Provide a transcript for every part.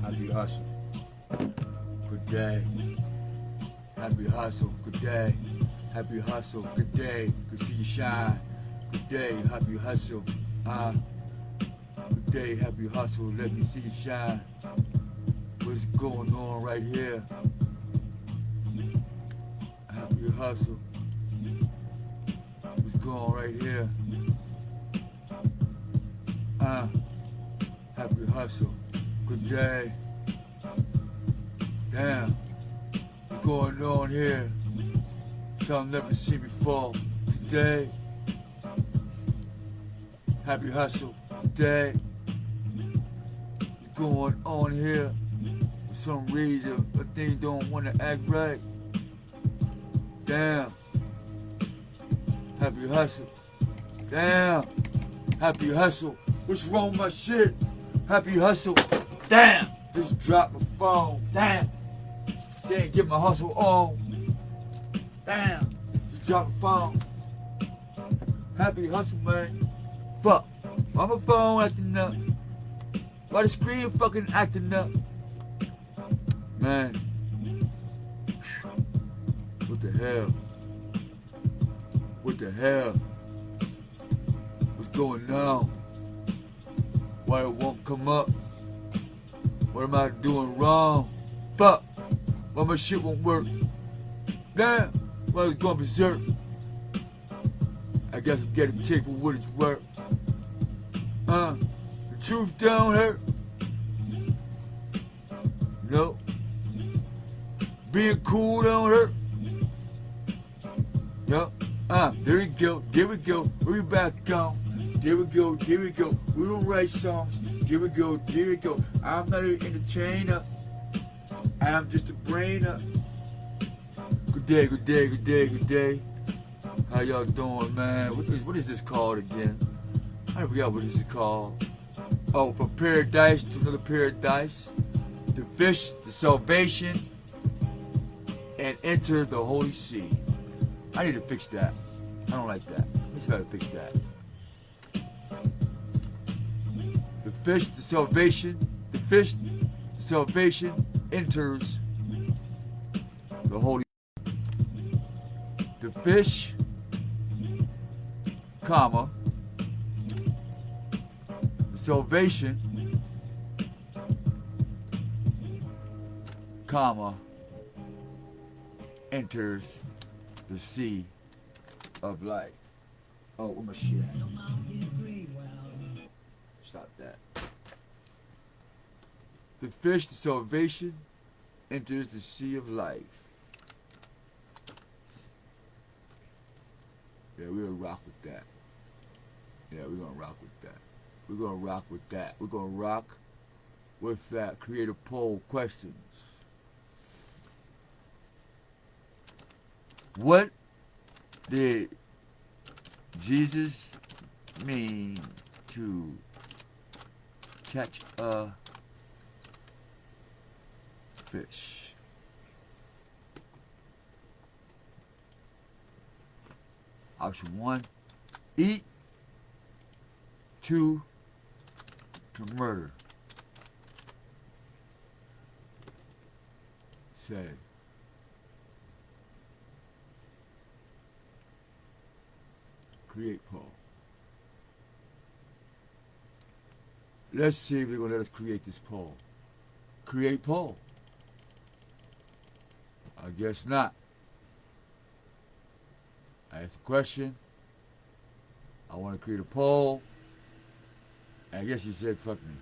Happy hustle. Good day. Happy hustle. Good day. Happy hustle. Good day. Good see you shine. Good day. Happy hustle. Good day. Happy hustle. Let me see you shine. What's going on right here? Happy hustle. What's going on right here? Happy hustle. Good day. Damn. What's going on here? Something never seen before. Today. Happy hustle. Today. What's going on here? For some reason, things don't want to act right. Damn. Happy hustle. Damn. Happy hustle. What's wrong with my shit? Happy hustle. Damn. Just dropped my phone. Damn. Didn't get my hustle on. Damn. Just dropped my phone. Happy hustle, man. Fuck. Why my phone acting up? Why the screen fucking acting up? Man. What the hell? What the hell? What's going on? Why it won't come up? What am I doing wrong? Fuck! Why my shit won't work? Damn! Why it's going berserk? I guess I'm getting take for what it's worth. The truth don't hurt. No. Being cool don't hurt. Yup. There we go. There we go. We're back on. There we go. There we go. We don't write songs. There we go. There we go. I'm not an entertainer. I'm just a brainer. Good day. Good day. Good day. Good day. How y'all doing, man? What is this called again? I forgot what this is called. Oh, from paradise to another paradise. The fish, the salvation, and enter the holy sea. I need to fix that. I don't like that. Let's see if I can fix that. The fish, the salvation, enters the holy. The fish, comma, the salvation, comma, enters the sea of life. Oh, where my shit at? Stop that. The fish, the salvation, enters the sea of life. Yeah, we're gonna rock with that. Yeah, we're gonna rock with that. We're gonna rock with that. We're gonna rock with that. Create a poll. Questions. What did Jesus mean to catch a fish? Option 1, eat. 2, to murder. Say. Create poll. Let's see if they're going to let us create this poll. Create poll. I guess not. I asked a question. I want to create a poll. And I guess you said fuck me.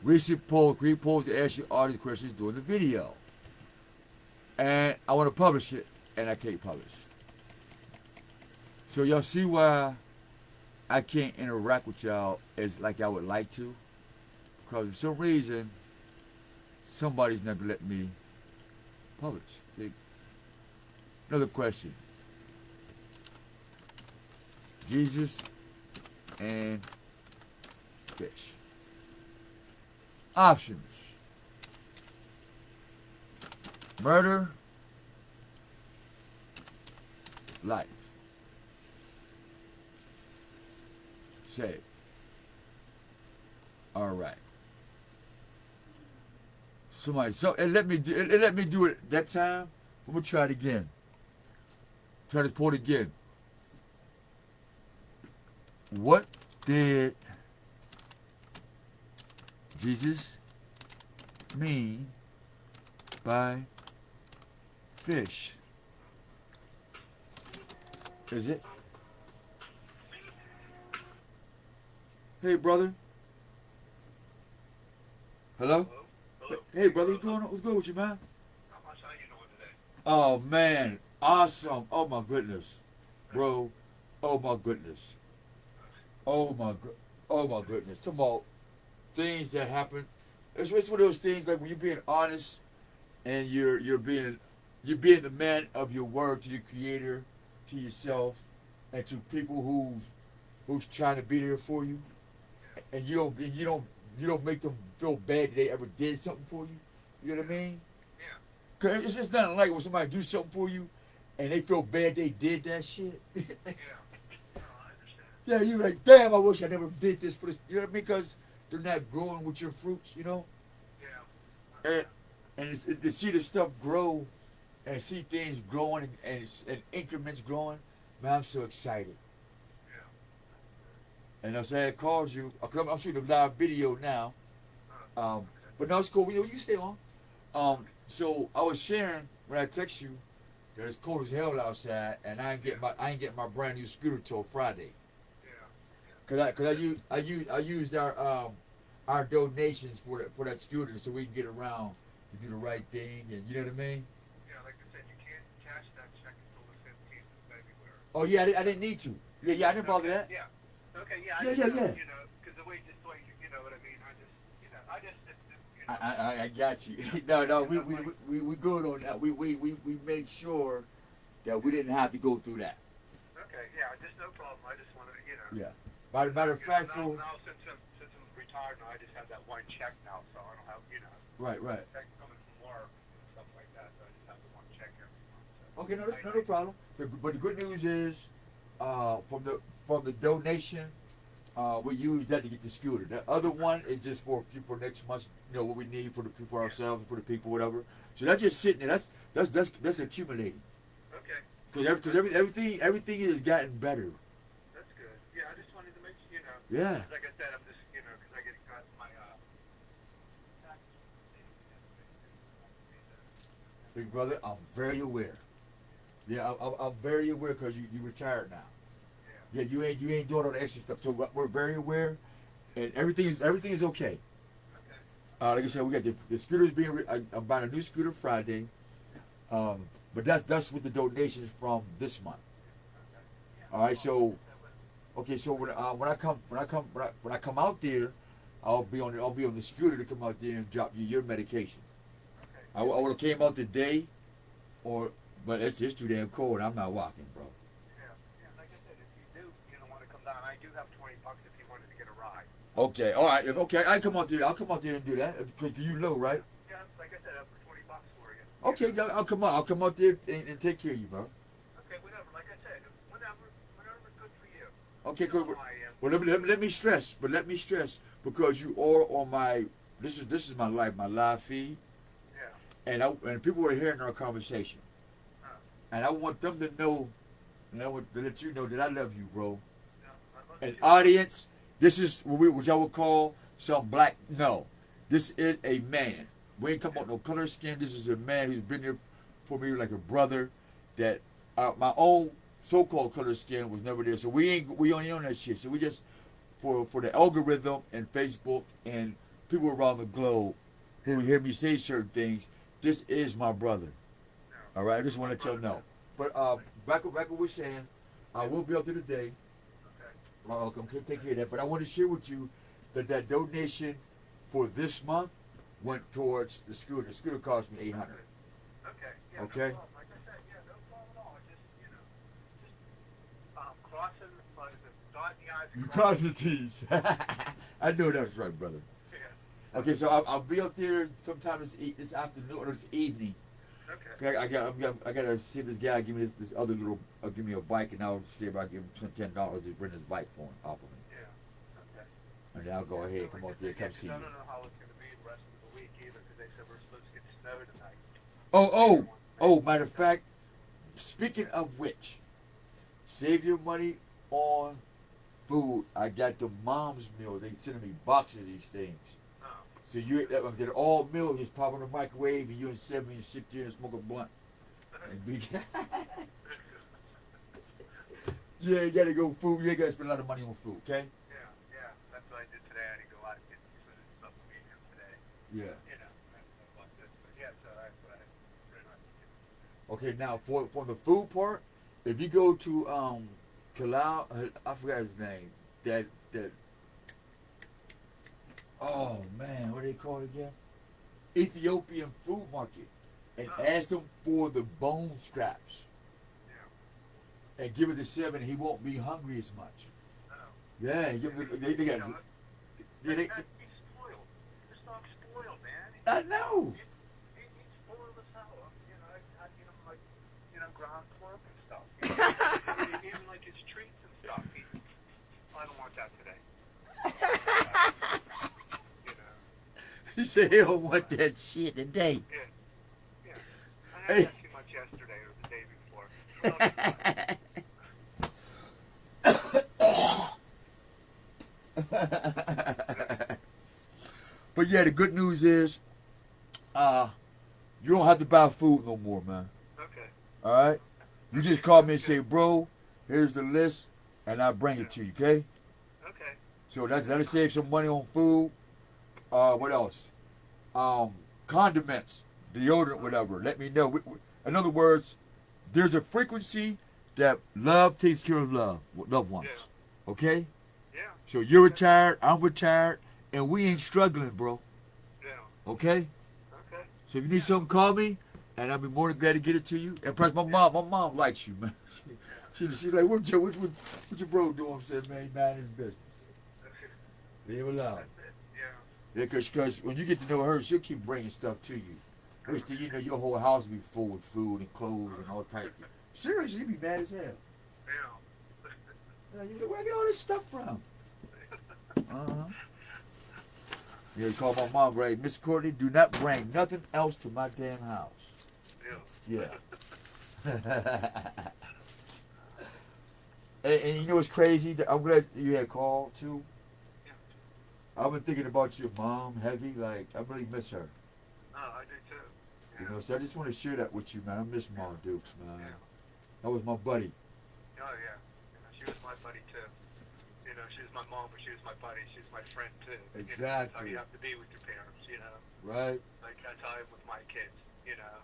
Recent poll. Create polls to ask you all these questions during the video. And I want to publish it. And I can't publish. So y'all see why I can't interact with y'all as like I would like to? Because for some reason, somebody's never let me publish. Okay? Another question. Jesus and fish. Options. Murder. Life. Save. All right. it let me do it that time. I'm gonna try it again. Try to report again. What did Jesus mean by fish? Is it? Hey, brother. Hello? Hello? Hey, brother, what's going on? What's good with you, man? How much are you doing today? Oh, man. Awesome. Oh, my goodness. Bro. Oh, my goodness. Oh, my good. Oh, my goodness. Talking about things that happen. It's one of those things like when you're being honest and you're being the man of your word to your creator, to yourself, and to people who's trying to be there for you, and you don't make them feel bad that they ever did something for you. You know what I mean? Yeah. Cause it's just nothing like when somebody do something for you, and they feel bad they did that shit. Yeah. No, I understand. Yeah, you like, damn, I wish I never did this for this. You know what I mean? Because they're not growing with your fruits, you know. Yeah. And to see the stuff grow, and see things growing and increments growing, man, I'm so excited. Yeah. And I said, I called you. I'm shooting a live video now. Okay. But no, it's cool. You know, you stay on. So I was sharing when I text you that it's cold as hell outside, and I ain't getting my brand new scooter till Friday. Yeah. I used our donations for that scooter so we can get around to do the right thing, and you know what I mean. Yeah, like I said, you can't cash that check until the 15th of February. Oh yeah, I didn't need to. Yeah, I didn't bother that. Yeah. Okay, yeah. Yeah. You know, because the way you know what I mean. I just, you know. I got you. No, we good on that. We made sure that we didn't have to go through that. Okay, yeah, just no problem. I just wanted to, you know. Yeah. Matter of fact, now since I'm retired now, I just have that one check now, so I don't have, you know. right. Check coming from work and stuff like that, so I just have the one check every month. So. Okay, no problem. But the good news is, from the donation, we use that to get the scooter. The other one is just for next month. You know what we need for ourselves and for the people, whatever. So that's just sitting there. That's accumulating. Okay. Because everything has gotten better. That's good. Yeah, I just wanted to make sure, you know. Yeah. Like I said, I'm just, you know, because I get got my Big brother, I'm very aware. Yeah, I'm very aware because you retired now. Yeah, you ain't doing all the extra stuff. So we're very aware, and everything is okay. Okay. Like I said, we got the scooters being. I'm buying a new scooter Friday. But that's with the donations from this month. All right, so okay, so when I come out there, I'll be on the scooter to come out there and drop you your medication. I would have came out today, but it's just too damn cold. I'm not walking, bro. Yeah, like I said, if you don't want to come down, I do have $20 if you wanted to get a ride. Okay, all right, okay, I come out there. I'll come out there and do that. Cause you know, right? Yeah, like I said, I put $20 for you. Okay, I'll come out there and take care of you, bro. Okay, whatever. Like I said, whatever's good for you. Okay, cool. That's how I am. Well, let me stress because you are on my. This is my live feed, Yeah. and people are hearing our conversation, and I want them to know, and I want to let you know that I love you, bro. Yeah, I love And you. audience, this is what y'all would call some black. No, this is a man. We ain't talking about no color skin. This is a man who's been there for me like a brother. That my own so-called color skin was never there. So we ain't on that shit. So we just for the algorithm and Facebook and people around the globe who hear me say certain things. This is my brother. No. All right, I just want to let y'all know. But back what we're saying, I will be out there today. Okay. I'm gonna take care of that. But I want to share with you that donation for this month went towards the scooter. The scooter cost me $800. Okay. Yeah, Okay. No problem. Like I said, no problem at all. Just, you know, crossing, dotting the I's You and cross the T's. I know that's right, brother. Yeah. Okay, so I'll be out there sometime this afternoon or this evening. Okay. I gotta see if this guy give me this other little give me a bike, and I'll see if I give him $10 to bring his bike for him off of me. Yeah. Okay. And then I'll go ahead, come out there, come see I you. don't know how it's going to be the rest of the week either because they said we're supposed to get snow tonight. Oh, matter of fact, speaking of which, save your money on food. I got the mom's meal. They sending me boxes of these things. Oh. So they're all meal. Just pop in the microwave and you and Seven and sit there and smoke a blunt. And be, yeah, you gotta go food. You ain't gotta spend a lot of money on food, okay? Yeah. That's what I did today. I had to go out and get some of this stuff from Medium today. Yeah. You know, that's like this. But yeah, so that's what I pretty much did. Okay, now for the food part, if you go to Kalau, I forgot his name. That oh man, what do they call it again? Ethiopian food market, and ask them for the bone scraps, Yeah. and give it to Seven. He won't be hungry as much. Oh. Yeah, give them, they got. Yeah, He's spoiled. This dog's spoiled, man. I know. He's spoiled as hell. You know, I get him like, you know, ground pork and stuff. You know? Even like his treats and stuff. I don't want that today. You know. He said he don't want that shit today. Yeah. I had that too much yesterday or the day before. But yeah, the good news is, you don't have to buy food no more, man. Okay. All right, you just call me and say, bro, here's the list, and I bring it to you, okay? Okay. So that'll save some money on food. What else? Condiments, deodorant, whatever. Let me know. In other words, there's a frequency that love takes care of loved ones. Yeah. Okay? Yeah. So you're retired, I'm retired, and we ain't struggling, bro. Yeah. Okay? Okay. So if you need something, call me, and I'll be more than glad to get it to you. And plus, my mom likes you, man. She's like, what your bro doing? I said, man, he mind his business. Leave him alone. Yeah, because when you get to know her, she'll keep bringing stuff to you. Which do you know your whole house will be full with food and clothes and all types. Seriously, you be mad as hell. Yeah. You know, where I get all this stuff from? Yeah, you call my mom, right? Miss Courtney, do not bring nothing else to my damn house. Yeah. and you know what's crazy? I'm glad you had called too. I've been thinking about your mom heavy. Like, I really miss her. Oh, I do too. Yeah. You know, so I just want to share that with you, man. I miss Mom Dukes, man. Yeah. That was my buddy. Oh, yeah. She was my buddy too. You know, she was my mom, but she was my buddy. She was my friend too. Exactly. You know, that's how you have to be with your parents, you know. Right. Like that's how I'm with my kids, you know.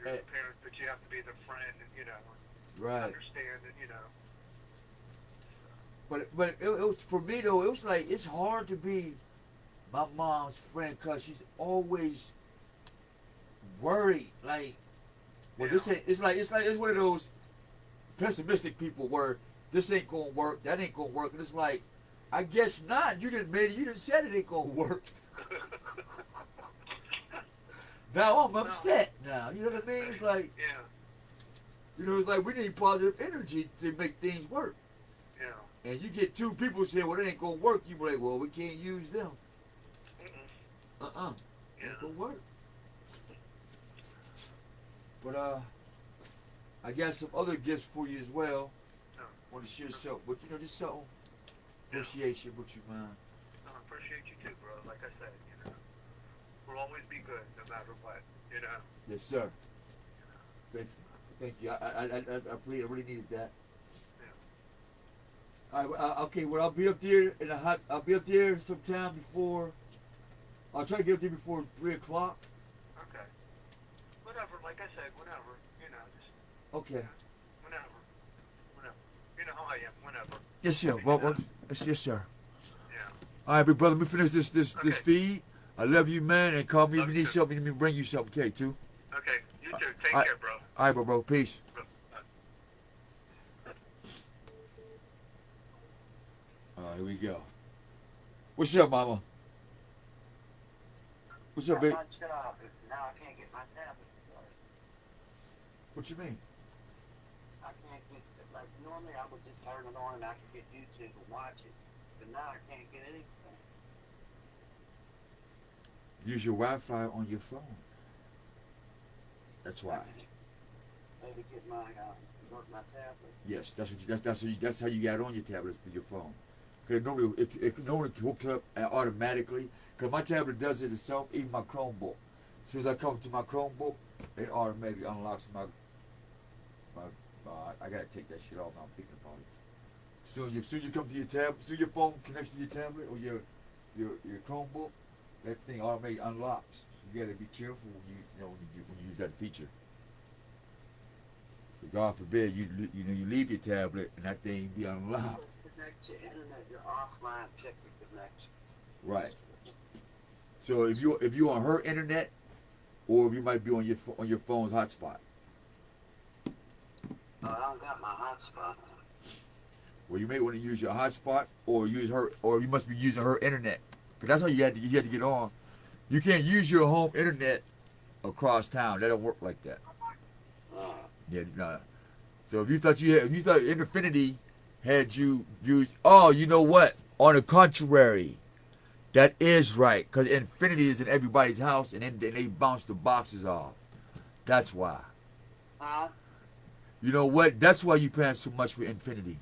You're the parent, but you have to be their friend, and you know, right. Understand it, you know. But it was, for me though, it was like, it's hard to be my mom's friend because she's always worried. Like, well, this ain't, it's one of those pessimistic people where this ain't gonna work, that ain't gonna work, and it's like, I guess not. You done made it. You done said it ain't gonna work. Now I'm upset. Now, you know what I mean? It's like, yeah. You know, it's like we need positive energy to make things work. Yeah. And you get two people saying, well, it ain't gonna work. You be like, well, we can't use them. Yeah. Ain't gonna work. But I got some other gifts for you as well. Oh. Want to share something, but you know, just something. Appreciation with you, man. No, I appreciate you too, bro. Like I said, you know, we'll always be good no matter what, you know. Yes, sir. Thank you. I really needed that. Yeah. Okay, well, I'll be up there I'll be up there sometime before. I'll try to get up there before 3 o'clock. Okay. Whatever, like I said, whenever, you know, just. Okay. Whenever. You know how I am, whenever. Yes, sir. Well, yes, sir. Yeah. All right, big brother. Let me finish this Okay. feed. I love you, man, and call me Love if you you need too. something. Let me bring you something, okay, too. Okay, you too. Take all right. care, bro. All right, bro. Peace. All right, here we go. What's up, mama? What's up, babe? My job is now I can't get my tablet started. What you mean? I can't get like normally I would just turn it on and I could get YouTube and watch it, but now I can't get anything. use your Wi-Fi on your phone. That's why. Maybe get my tablet. Yes, that's how you got on your tablets through your phone. Cause normally hooks up automatically. Cause my tablet does it itself. Even my Chromebook. As soon as I come to my Chromebook, it automatically unlocks my. I gotta take that shit off. Now I'm thinking about it. As soon as you come to your tablet, as soon as your phone connects to your tablet or your Chromebook, that thing automatically unlocks. So you gotta be careful when you use that feature. God forbid you leave your tablet and that thing be unlocked. Just connect to internet. You're offline. Check your connection. Right. So if you on her internet, or if you might be on your phone's hotspot. I don't got my hotspot. Well, you may want to use your hotspot, or use her, or you must be using her internet. Cause that's how you had to get on. You can't use your home internet across town. That don't work like that. Yeah, no. So if you thought Infinity had you use, oh, you know what? On the contrary, that is right, because Infinity is in everybody's house, and then they bounce the boxes off. That's why. Huh? You know what? That's why you paying so much for Infinity.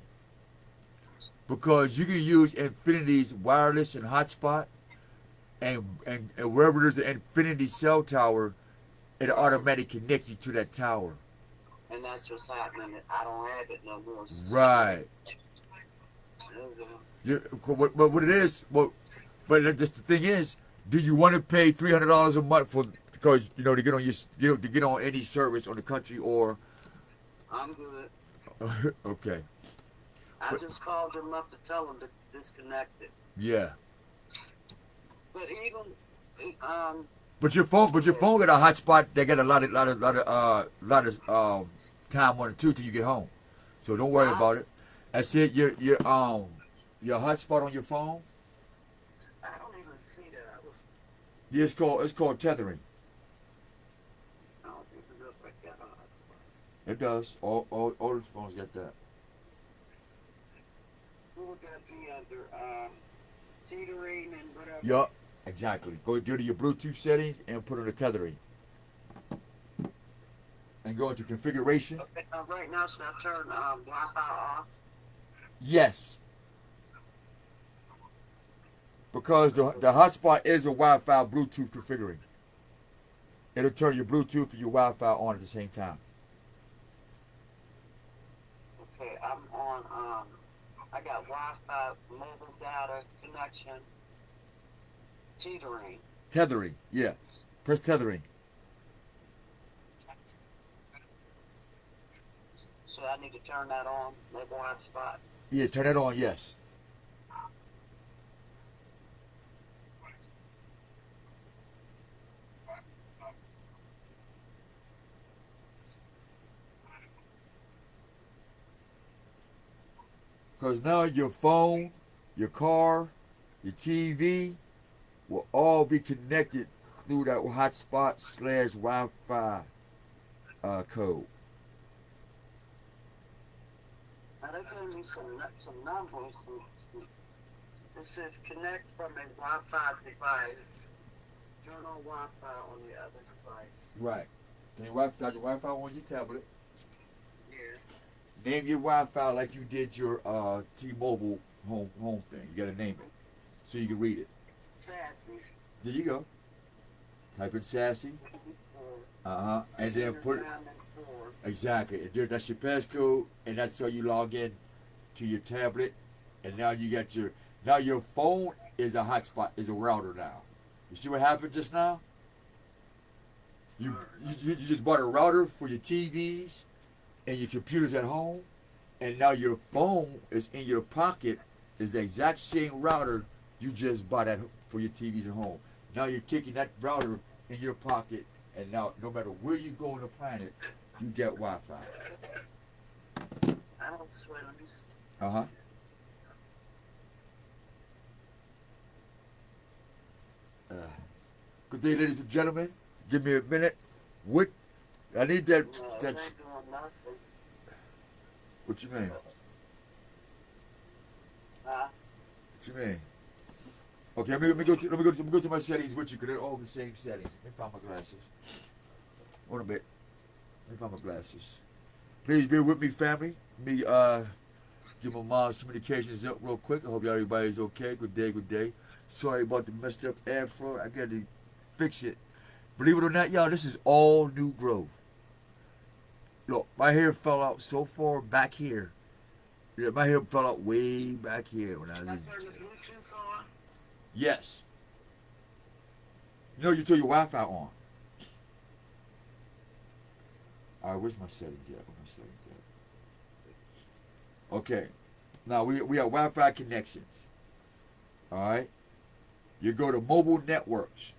Because you can use Infinity's wireless and hotspot, and wherever there's an Infinity cell tower, it automatically connects you to that tower. And that's what's happening. I don't have it no more. Right. What it is, but just the thing is, do you want to pay $300 a month because to get on to get on any service on the country, or? I'm good. Okay. I just called them up to tell them to disconnect it. Yeah. But even But your phone got a hotspot. They got a lot of time on it too till you get home. So don't worry about it. I said your hotspot on your phone. I don't even see that. Yeah, it's called tethering. I don't even know if I got a hotspot. It does. All those phones got that. Who would that be under? Teetering and whatever. Yup. Exactly. Go to your Bluetooth settings and put on the tethering. And go into configuration. Okay, right now, should I turn Wi-Fi off? Yes. Because the hotspot is a Wi-Fi Bluetooth configuring. It'll turn your Bluetooth and your Wi-Fi on at the same time. Okay, I'm on, I got Wi-Fi, mobile data connection, teetering. Tethering, yeah. Press tethering. So I need to turn that on, mobile hotspot. Yeah, turn it on, yes. Because now your phone, your car, your TV will all be connected through that hotspot/Wi-Fi code. Now they gave me some numbers. It says connect from a Wi-Fi device. Turn on Wi-Fi on the other device. Right. Got your Wi-Fi on your tablet. Yeah. Name your Wi-Fi like you did your T-Mobile home thing. You gotta name it so you can read it. Sassy. There you go. Type in sassy. And then put exactly. That's your passcode, and that's how you log in to your tablet. And now you got your phone is a hotspot, is a router now. You see what happened just now? You just bought a router for your TVs and your computers at home, and now your phone is in your pocket. Is the exact same router you just bought for your TVs at home. Now you're kicking that router in your pocket, and now no matter where you go on the planet, you get Wi-Fi. I don't swear. Let me see. Good day, ladies and gentlemen. Give me a minute. I need that. No, That. they ain't doing nothing. What you mean? Huh? What you mean? Okay, let me go to my settings with you because they're all the same settings. Let me find my glasses. Hold on a bit. Let me find my glasses. Please bear with me, family. Let me get my mom's communications up real quick. I hope everybody's okay. Good day, good day. Sorry about the messed up afro. I got to fix it. Believe it or not, y'all, this is all new growth. Look, my hair fell out so far back here. Yeah, my hair fell out way back here when I was Should I in turn the jail. Bluetooth on? Yes. You know, you turn your Wi-Fi on. All right, where's my settings at? Where's my settings at? Okay. Now, we have Wi-Fi connections. All right. You go to mobile networks.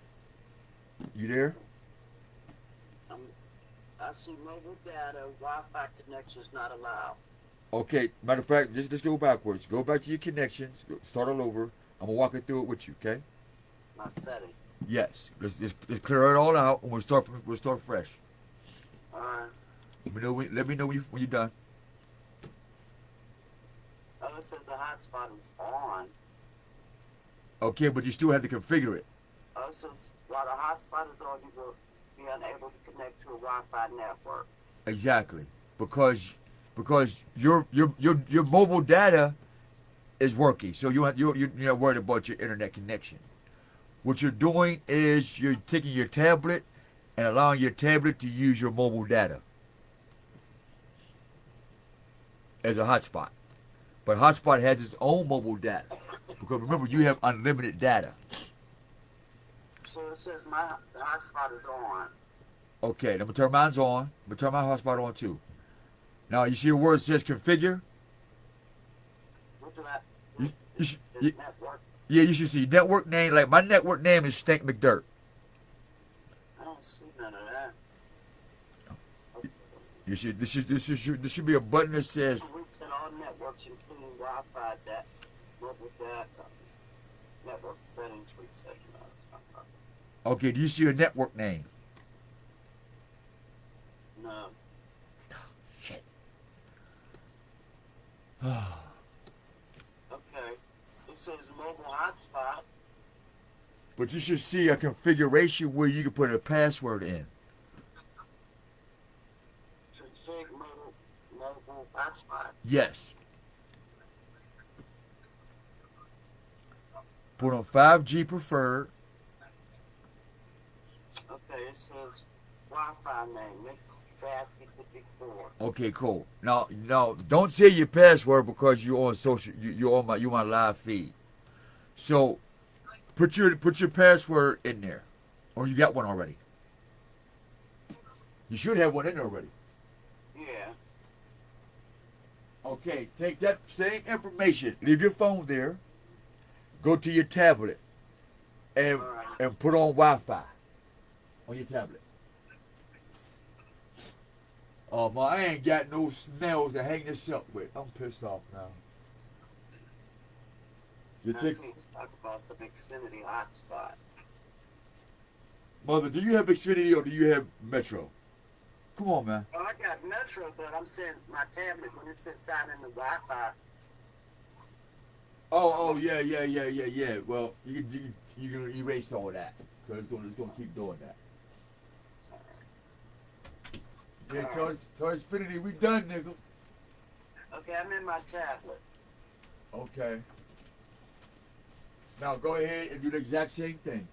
You there? I see mobile data, Wi-Fi connections not allowed. Okay. Matter of fact, just go backwards. Go back to your connections. Start all over. I'm going to walk it through it with you, okay? My settings. Yes. Let's clear it all out, and we'll start fresh. Alright. Let me know when you're done. Oh, it says the hotspot is on. Okay, but you still have to configure it. Oh, it says while the hotspot is on, you will be unable to connect to a Wi-Fi network. Exactly, because your mobile data is working, so you're not worried about your internet connection. What you're doing is you're taking your tablet and allowing your tablet to use your mobile data as a hotspot. But hotspot has its own mobile data because remember you have unlimited data. So it says the hotspot is on. Okay, let me turn mine on. Let me turn my hotspot on too. Now you see the word says configure. What do I? You, Network. yeah, you should see network name. Like my network name is Stank McDirt. I don't see none of that. You should this should be a button that says. Reset all networks, including Wi-Fi, mobile data, network settings reset. No, it's not right. Okay, do you see a network name? No. Shit. Okay. It says mobile hotspot. But you should see a configuration where you can put a password in. Config mobile hotspot. Yes. Put on 5G preferred. Okay, it says Wi-Fi name, Miss Sassy 54. Okay, cool. Now, don't say your password because you're on social. You're on my live feed. So, put your password in there, or you got one already. You should have one in there already. Yeah. Okay, take that same information. Leave your phone there. Go to your tablet, and put on Wi-Fi on your tablet. Oh man, I ain't got no snails to hang this up with. I'm pissed off now. You Now, take, see, let's talk about some Xfinity hotspots. mother, do you have Xfinity or do you have Metro? Come on, man. Well, I got Metro, but I'm saying my tablet, when it says sign in the Wi-Fi, Oh, yeah. Well, you can erase all that because it's gonna keep doing that. Yeah, tell Xfinity, we done, nigga. okay, I'm in my tablet. Okay. Now go ahead and do the exact same thing.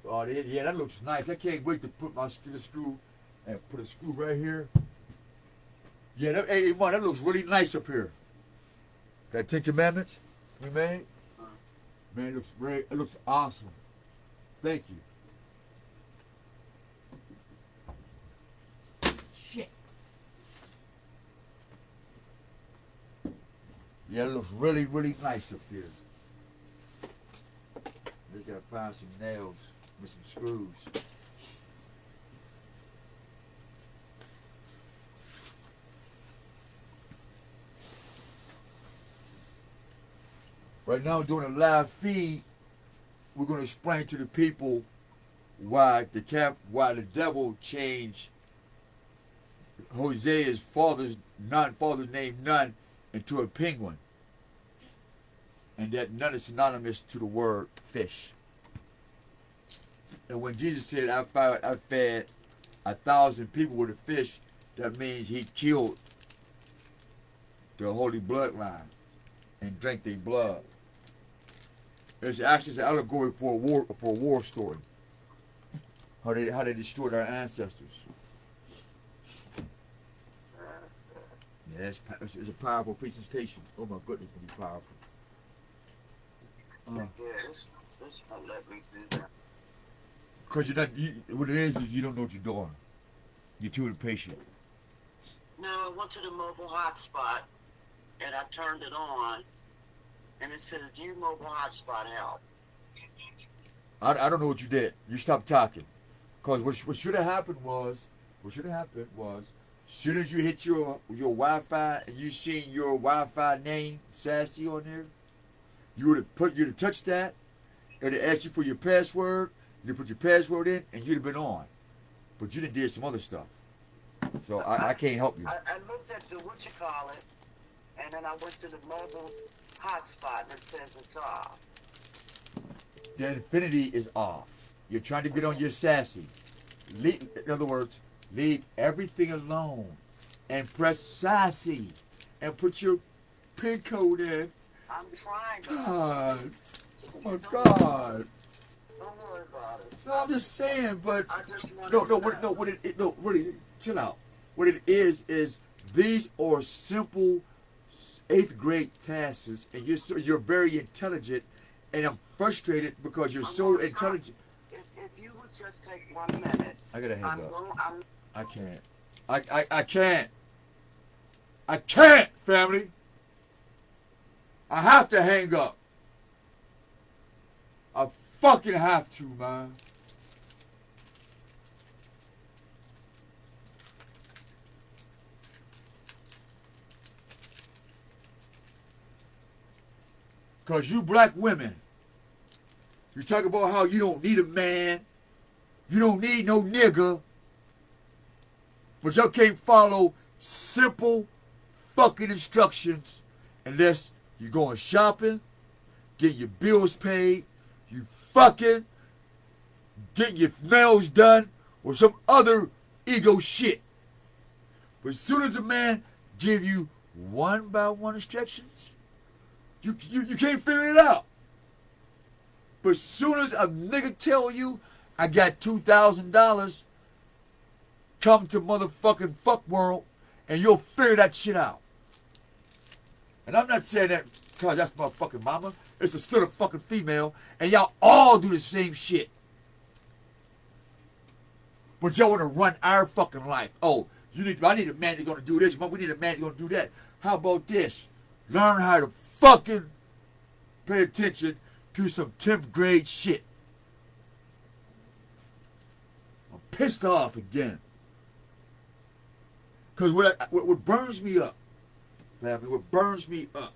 Yeah, that looks nice. I can't wait to put the screw and put a screw right here. Yeah, hey, man, that looks really nice up here. That Ten Commandments we made, man, it looks awesome. Thank you. Shit. Yeah, it looks really, really nice up here. Just gotta find some nails with some screws. Right now, doing a live feed, we're gonna explain to the people why the devil changed Hosea's father's name Nun into a penguin. and that none is synonymous to the word fish. And when Jesus said, I fed 1,000 people with a fish, that means he killed the holy bloodline and drank their blood. It's actually an allegory for a war story. How they destroyed our ancestors. Yeah, it's a powerful presentation. Oh my goodness, it's gonna be powerful. Yeah, this won't let me do that. Cause what it is you don't know what you're doing. You're too impatient. No, I went to the mobile hotspot and I turned it on, and it says "View mobile hotspot help." I don't know what you did. You stopped talking. Cause what should have happened was, as soon as you hit your Wi-Fi and you seen your Wi-Fi name Sassy on there, you'd have touched that, and it asked you for your password. You put your password in, and you'd have been on. But you done did some other stuff. So I can't help you. I looked at the whatchamacallit, and then I went to the mobile hotspot, and it says it's off. The infinity is off. You're trying to get on your Sassy. In other words, leave everything alone and press Sassy and put your PIN code in. I'm trying. God. Oh my God. Don't worry about it. No, I'm just saying, but I just want chill out. What it is these are simple 8th grade tasks, and you're very intelligent, and I'm frustrated because you're so intelligent. If you would just take 1 minute. I gotta hang up. I'm I can't. I can't. I can't, family. I have to hang up. I fucking have to, man. Because you black women, you talk about how you don't need a man, you don't need no nigga, but y'all can't follow simple fucking instructions unless you're going shopping, getting your bills paid, you fucking getting your nails done, or some other ego shit. But as soon as a man give you 1-by-1 instructions, you can't figure it out. But as soon as a nigga tell you, I got $2,000, come to motherfucking fuck world, and you'll figure that shit out. And I'm not saying that because that's my fucking mama. It's still a fucking female, and y'all all do the same shit. But y'all want to run our fucking life. Oh, I need a man that's gonna do this, but we need a man that's gonna do that. How about this? Learn how to fucking pay attention to some 10th grade shit. I'm pissed off again. Because what burns me up, what burns me up,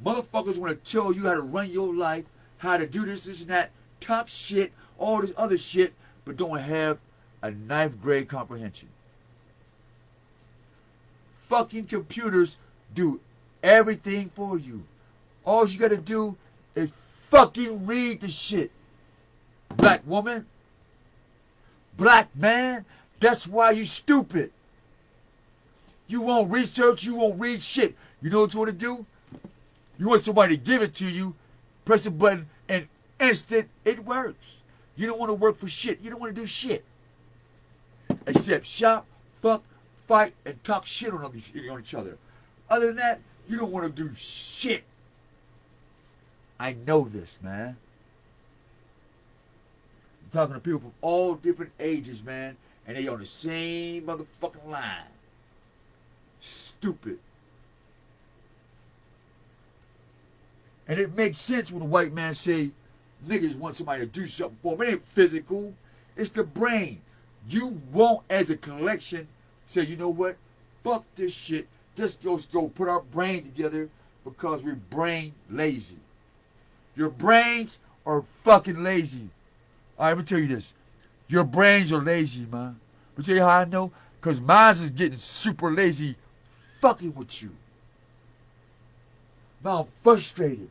motherfuckers want to tell you how to run your life, how to do this, and that, talk shit, all this other shit, but don't have a 9th grade comprehension. Fucking computers do everything for you. All you gotta do is fucking read the shit. Black woman, black man, that's why you stupid. You won't research, you won't read shit. You know what you want to do? You want somebody to give it to you, press a button, and instant, it works. You don't want to work for shit. You don't want to do shit. Except shop, fuck, fight, and talk shit on each other. Other than that, you don't want to do shit. I know this, man. I'm talking to people from all different ages, man, and they on the same motherfucking line. Stupid. And it makes sense when a white man say niggas want somebody to do something for them. It ain't physical. It's the brain. You won't, as a collection, say, you know what? Fuck this shit. Just go put our brains together because we're brain lazy. Your brains are fucking lazy. All right, let me tell you this. Your brains are lazy, man. Let me tell you how I know. Because mine is getting super lazy fucking with you. Now I'm frustrated.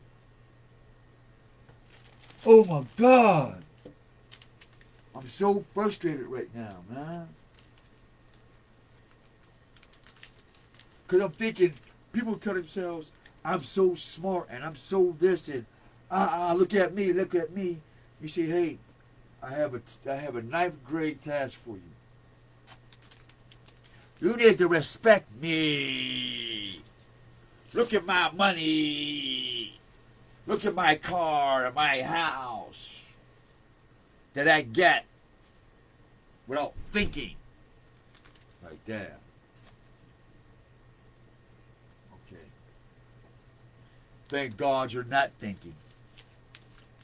Oh my God. I'm so frustrated right now, man. Because I'm thinking, people tell themselves, I'm so smart and I'm so this and look at me, look at me. You say, hey, I have a ninth grade task for you. You need to respect me. Look at my money. Look at my car and my house that I get without thinking. Like that. Okay. Thank God you're not thinking.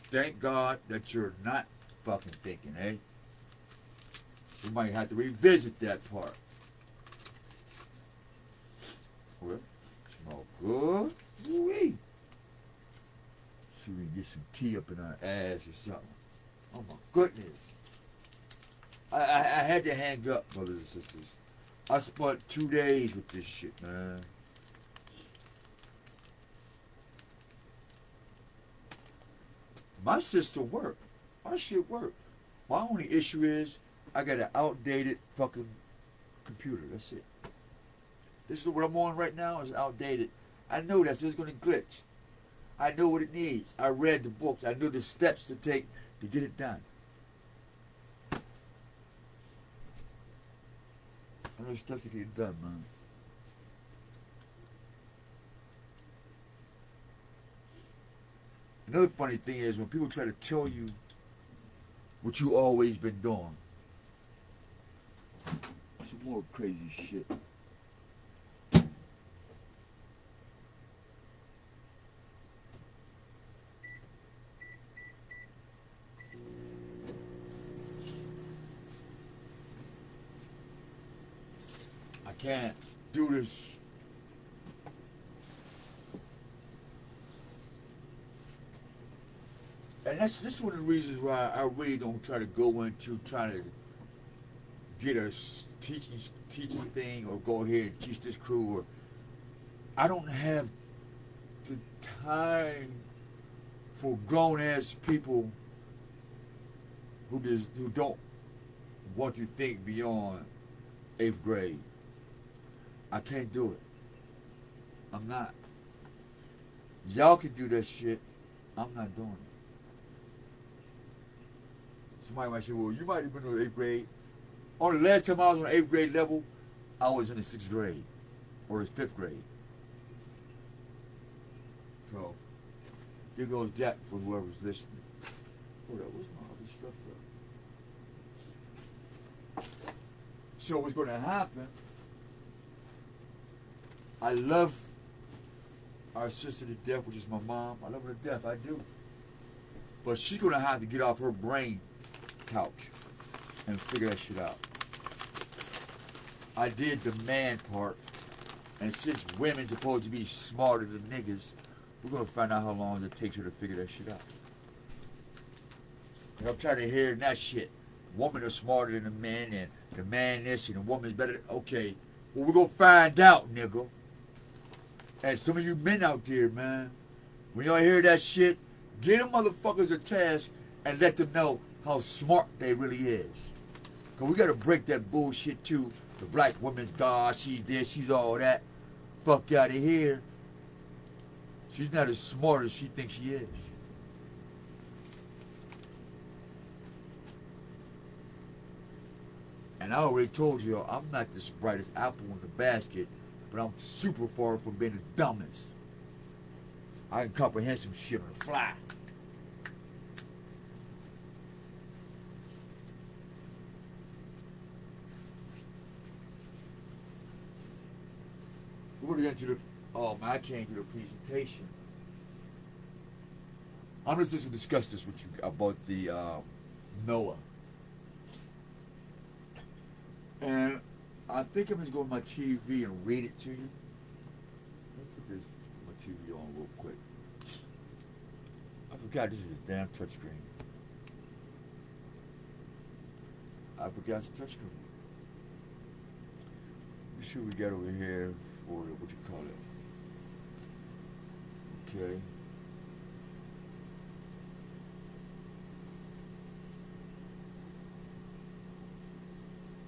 Thank God that you're not fucking thinking, eh? We might have to revisit that part. Well, smell good. Woo-wee. See if we can get some tea up in our ass or something. Oh my goodness. I had to hang up, brothers and sisters. I spent 2 days with this shit, man. My system worked. My shit worked. My only issue is I got an outdated fucking computer. That's it. This is what I'm on right now is outdated. I know that's just gonna glitch. I know what it needs. I read the books. I know the steps to take to get it done. I know the steps to get it done, man. Another funny thing is when people try to tell you what you always been doing. Some more crazy shit. I can't do this. And this is one of the reasons why I really don't try to go into trying to get a teaching thing or go here and teach this crew. Or I don't have the time for grown ass people who don't want to think beyond 8th grade. I can't do it. I'm not. Y'all can do that shit. I'm not doing it. Somebody might say, well, you might have been in the 8th grade. On the last time I was on the 8th grade level, I was in the 6th grade or the 5th grade. So, here goes that for whoever's listening. Oh, that was my other stuff there. So what's going to happen, I love our sister to death, which is my mom. I love her to death, I do. But she's going to have to get off her brain couch and figure that shit out. I did the man part, and since women's supposed to be smarter than niggas, we're going to find out how long it takes her to figure that shit out. And I'm tired of hearing that shit. Women are smarter than the man, and the man this, and the woman's better than... Okay, well, we're going to find out, nigga. And some of you men out there, man, when y'all hear that shit, get them motherfuckers a task and let them know how smart they really is. Because we got to break that bullshit, too. The black woman's God, she's this, she's all that. Fuck out of here. She's not as smart as she thinks she is. And I already told you, I'm not the brightest apple in the basket, but I'm super far from being the dumbest. I can comprehend some shit on the fly. We're going to get to the... Oh, man, I can't do the presentation. I'm just going to discuss this with you about the Noah. And I think I'm just going to my TV and read it to you. Let me put this my TV on real quick. I forgot this is a damn touchscreen. I forgot it's a touchscreen. Let me see what we got over here for the, what you call it. Okay.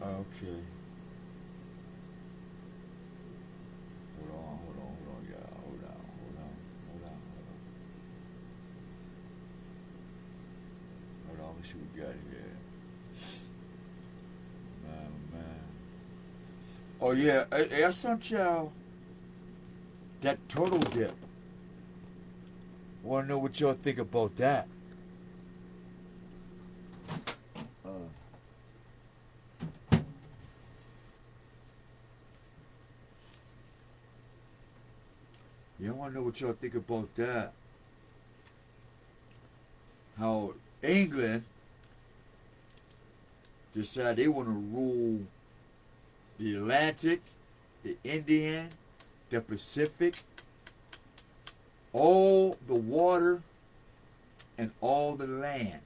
Okay. Hold on, yeah. Hold on. Hold on, let's see what we got here. Man. Oh yeah, I sent y'all that turtle dip. Wanna know what y'all think about that? Uh, yeah, I wanna know what y'all think about that. How England decided they wanna rule the Atlantic, the Indian, the Pacific, all the water, and all the land.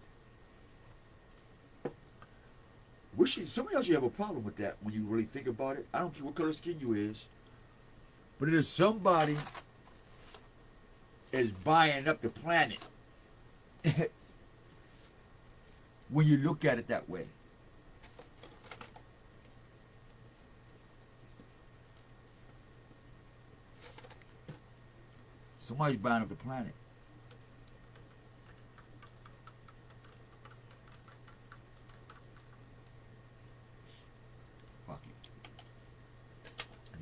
Some of y'all should have a problem with that when you really think about it. I don't care what color skin you is, but it is somebody is buying up the planet when you look at it that way. Somebody's buying up the planet. Fuck it.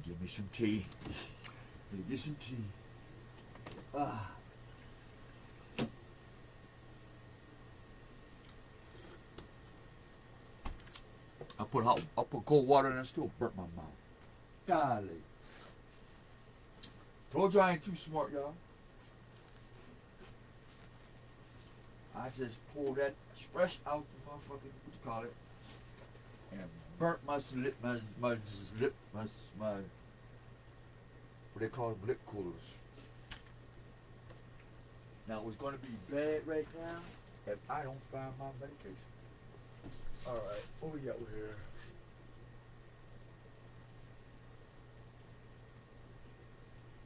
Give me some tea. Let me get some tea. I put cold water in it, still burnt my mouth. Golly. Told you I ain't too smart, y'all. I just pulled that fresh out the motherfucking, what you call it, and burnt my what they call them, lip coolers. Now it's going to be bad right now if I don't find my medication. Alright, what we got here?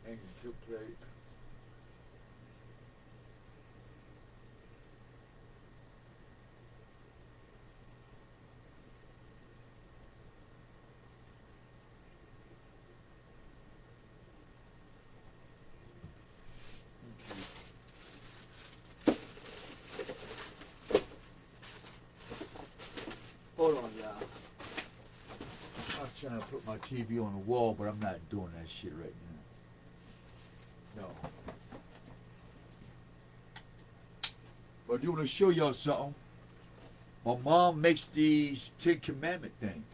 Hanging tip plate. Hold on, y'all. I'm trying to put my TV on the wall, but I'm not doing that shit right now. No. But I do want to show y'all something. My mom makes these Ten Commandment things.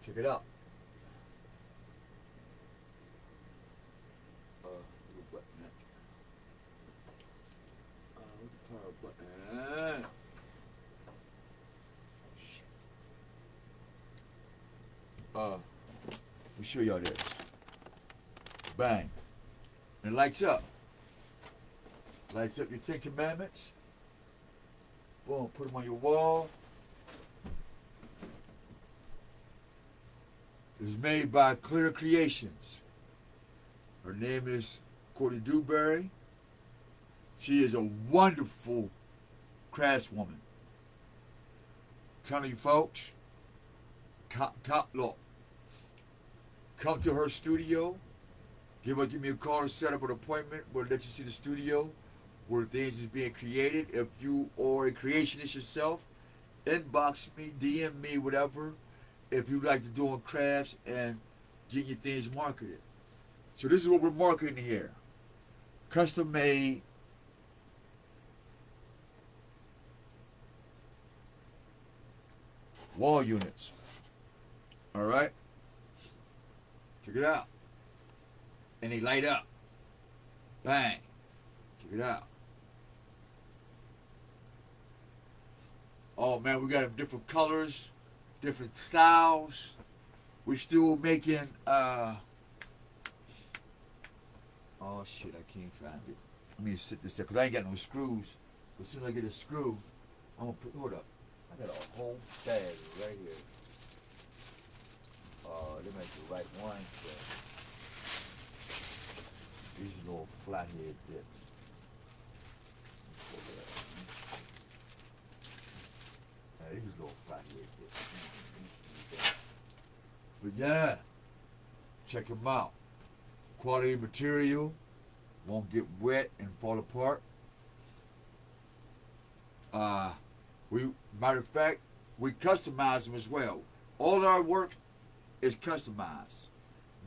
Check it out. What the power button? Let me show y'all this. Bang. And it lights up. Lights up your Ten Commandments. Boom, put them on your wall. It was made by Clear Creations. Her name is Courtney Dewberry. She is a wonderful craftswoman. Telling you folks, top look. Come to her studio. Give me a call to set up an appointment. We'll let you see the studio where things is being created. If you are a creationist yourself, inbox me, DM me, whatever. If you like to do crafts and get your things marketed. So this is what we're marketing here. Custom made wall units. Alright? Check it out. And they light up. Bang. Check it out. Oh man, we got them different colors, different styles. We're still making oh shit, I can't find it. Let me sit this there, because I ain't got no screws. But as soon as I get a screw, I'm gonna put, hold up. I got a whole bag right here. They make the right one. So. These little flathead dips. These little flat here. But yeah, check them out. Quality material, won't get wet and fall apart. Matter of fact, we customize them as well. All our work is customized.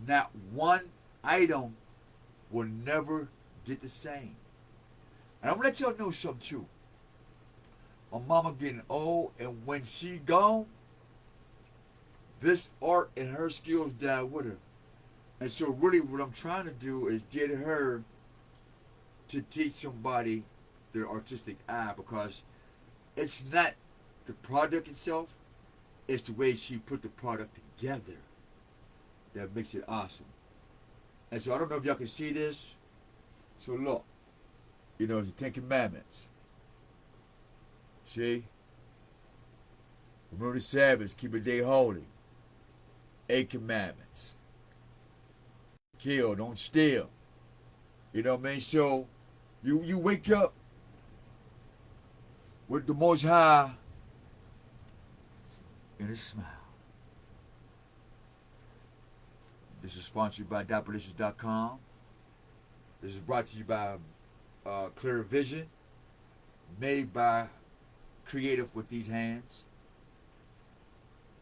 Not one item will never get the same. And I'm gonna let y'all know something too. My mama getting old, and when she gone, this art and her skills die with her. And so really what I'm trying to do is get her to teach somebody their artistic eye, because it's not the product itself, it's the way she put the product together that makes it awesome. And so I don't know if y'all can see this. So look, you know, the Ten Commandments. See? Remember the Sabbath, keep a day holy. 8 commandments. Kill, don't steal. You know what I mean? So you wake up with the Most High in a smile. This is sponsored by WHERETHE.com. This is brought to you by Clear Vision, made by Creative with These Hands.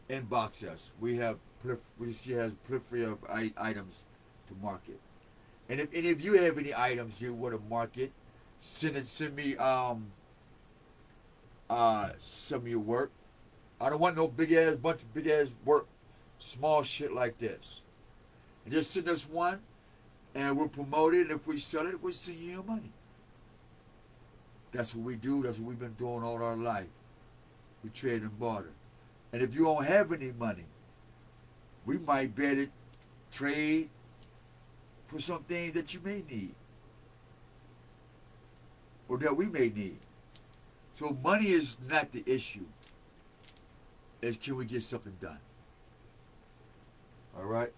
Inbox us. She has plethora of items to market. And if any of you have any items you want to market, send me some of your work. I don't want no bunch of big ass work, small shit like this. And just send us one, and we'll promote it. And if we sell it, we'll send you your money. That's what we do. That's what we've been doing all our life. We trade and barter. And if you don't have any money, we might be able to trade for some things that you may need, or that we may need. So money is not the issue. It's can we get something done? All right.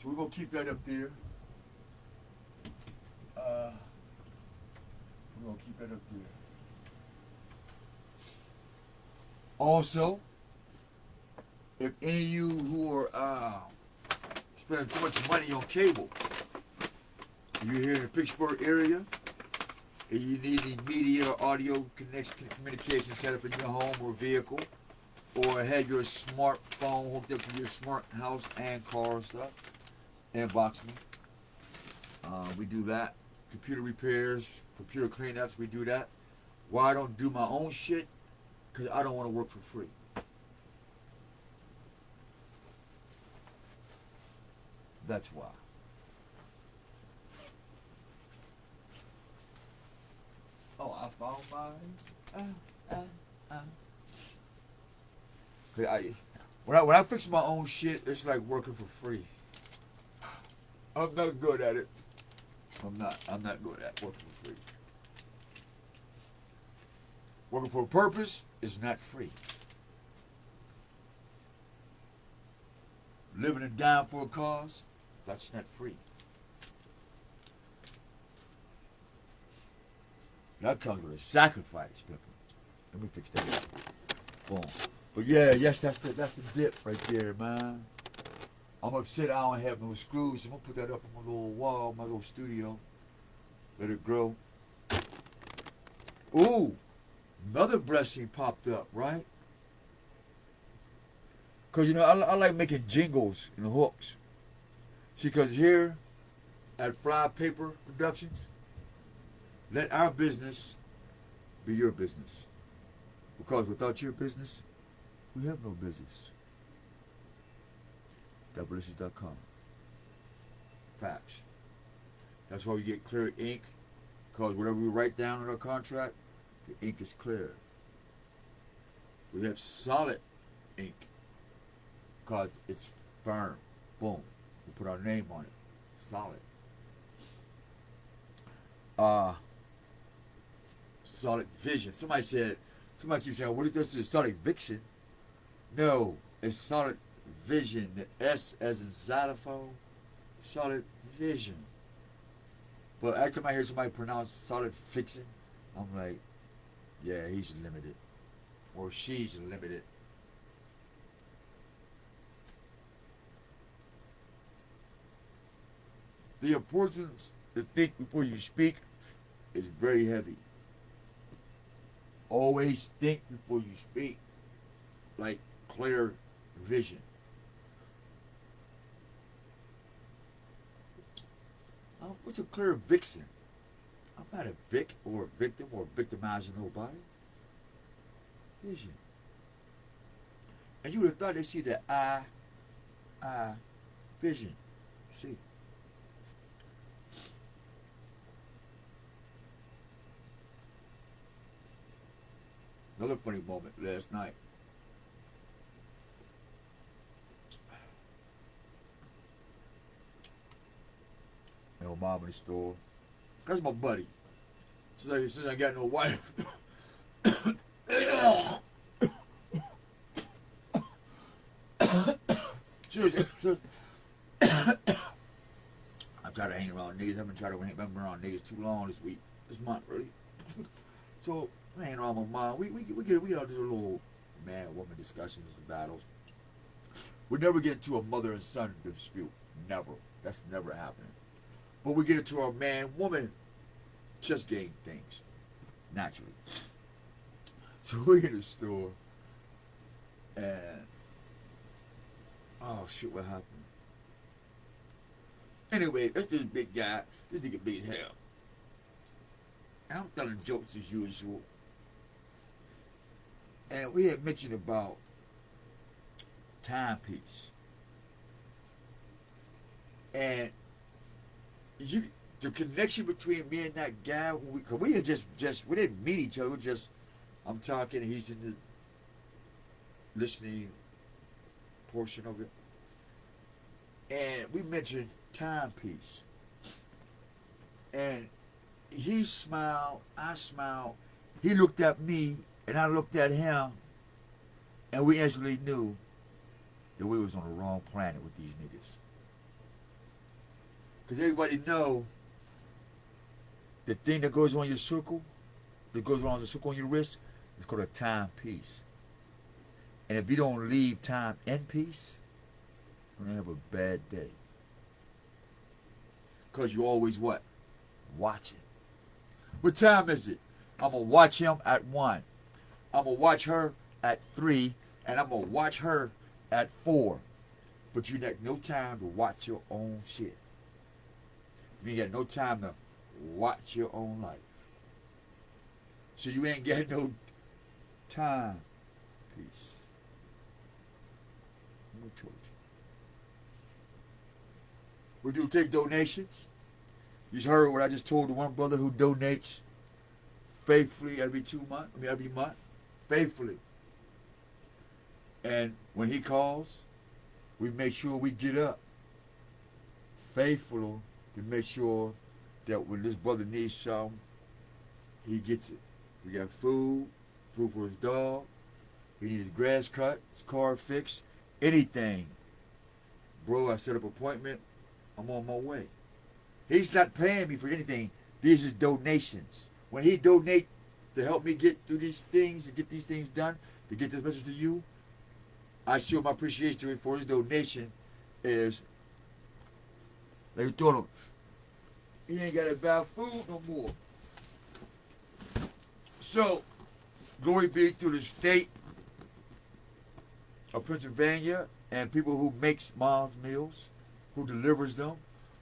So we're gonna keep that up there. We're gonna keep that up there. Also, if any of you who are spending too much money on cable, you're here in the Pittsburgh area, and you need any media or audio communication set up in your home or vehicle, or have your smartphone hooked up to your smart house and car and stuff, inbox me. We do that. Computer repairs, computer cleanups, we do that. Why I don't do my own shit? Because I don't want to work for free. That's why. Oh, I found mine. When I fix my own shit, it's like working for free. I'm not good at it. I'm not good at working for free. Working for a purpose is not free. Living and dying for a cause, that's not free. That comes with a sacrifice, people. Let me fix that. Boom. But yeah, yes, that's the dip right there, man. I'm upset I don't have no screws, so I'm gonna put that up on my little wall, my little studio. Let it grow. Ooh, another blessing popped up, right? Cause you know I like making jingles and hooks. See, cause here at Fly Paper Productions, let our business be your business. Because without your business, we have no business. WHERETHE.com. Facts. That's why we get clear ink. Because whatever we write down in our contract, the ink is clear. We have solid ink. Because it's firm. Boom. We put our name on it. Solid. Solid vision. Somebody keeps saying, what is this? Is solid-viction? No, it's solid vision. The S as in xylophone. Solid vision. But every time I hear somebody pronounce solid fiction, I'm like, yeah, he's limited. or she's limited. The importance to think before you speak is very heavy. Always think before you speak, like clear vision. What's a clear vixen? I'm not a vic or a victim or victimizing nobody. Vision. And you would have thought they see the eye, vision. See. Another funny moment last night. My old mom in the store. That's my buddy. Since I got no wife. Seriously. I'm tired of hanging around niggas. I've been trying to hang around niggas too long this month, really. So, I'm hanging around my mom. We get all these little man-woman discussions and battles. We never get into a mother and son dispute. Never. That's never happening. But we get into our man-woman chess game things. Naturally. So we're in the store. And oh shit, what happened? Anyway, that's this big guy. This nigga big as hell. And I'm telling jokes as usual. And we had mentioned about timepiece. And the connection between me and that guy, cause we had just we didn't meet each other. I'm talking, he's in the listening portion of it, and we mentioned timepiece, and he smiled, I smiled, he looked at me, and I looked at him, and we instantly knew that we was on the wrong planet with these niggas. Because everybody know the thing that goes on your circle, that goes around the circle on your wrist, is called a timepiece. And if you don't leave time in peace, you're going to have a bad day. Because you always what? Watching. What time is it? I'm going to watch him at 1. I'm going to watch her at 3. And I'm going to watch her at 4. But you got no time to watch your own shit. You ain't got no time to watch your own life. So you ain't got no time peace. No choice. We do take donations. You just heard what I just told the one brother who donates faithfully every month. Faithfully. And when he calls, we make sure we get up. Faithful to make sure that when this brother needs something, he gets it. We got food for his dog. He needs his grass cut, his car fixed, anything. Bro, I set up an appointment. I'm on my way. He's not paying me for anything. These are donations. When he donate to help me get through these things and get these things done, to get this message to you, I show my appreciation to him for his donation is, like you told him, he ain't got to buy food no more. So, glory be to the state of Pennsylvania and people who makes mom's meals, who delivers them.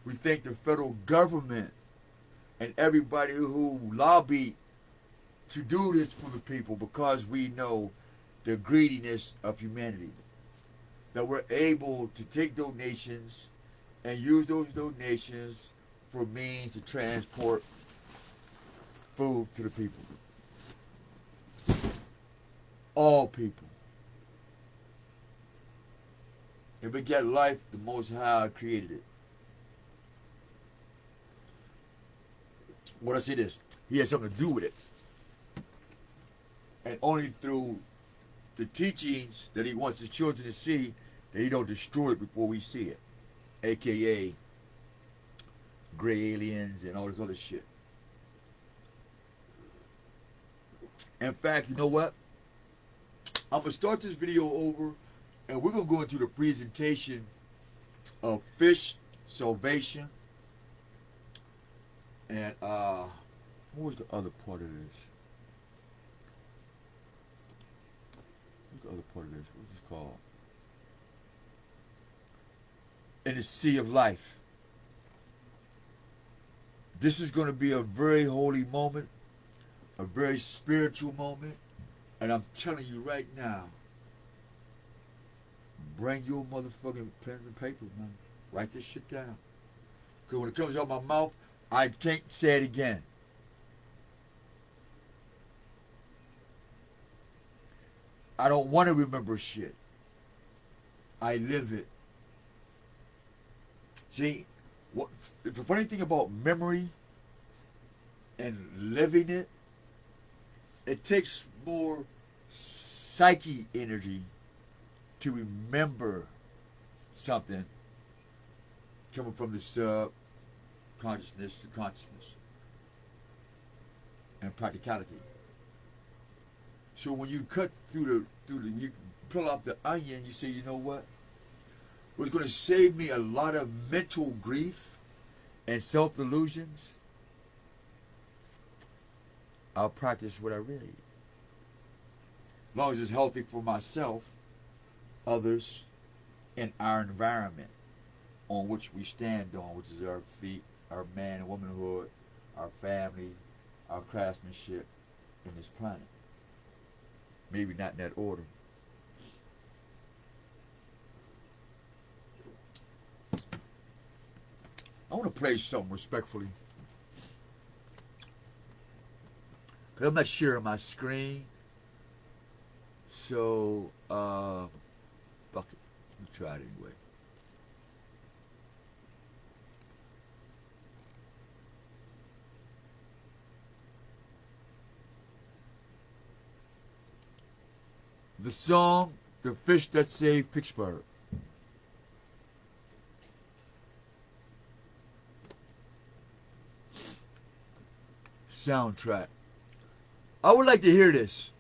We thank the federal government and everybody who lobbied to do this for the people, because we know the greediness of humanity. That we're able to take donations and use those donations for means to transport food to the people. All people. If we get life, the Most High created it. When I say this, he has something to do with it. And only through the teachings that he wants his children to see, that he don't destroy it before we see it. AKA gray aliens and all this other shit. In fact, you know what? I'm gonna start this video over, and we're gonna go into the presentation of fish salvation. And what was the other part of this? What's the other part of this? What's this called? In the Sea of Life. This is going to be a very holy moment, a very spiritual moment, and I'm telling you right now, bring your motherfucking pens and paper, man. Write this shit down. Because when it comes out my mouth, I can't say it again. I don't want to remember shit. I live it. See, what the funny thing about memory and living it, it takes more psyche energy to remember something coming from the subconsciousness to consciousness and practicality. So when you cut through you pull out the onion, you say, you know what? What's going to save me a lot of mental grief and self-delusions? I'll practice what I read. As long as it's healthy for myself, others, and our environment on which we stand on, which is our feet, our man and womanhood, our family, our craftsmanship in this planet. Maybe not in that order. I want to play something respectfully. Because I'm not sharing my screen. So, fuck it. Let me try it anyway. The song, The Fish That Saved Pittsburgh. Soundtrack. I would like to hear this.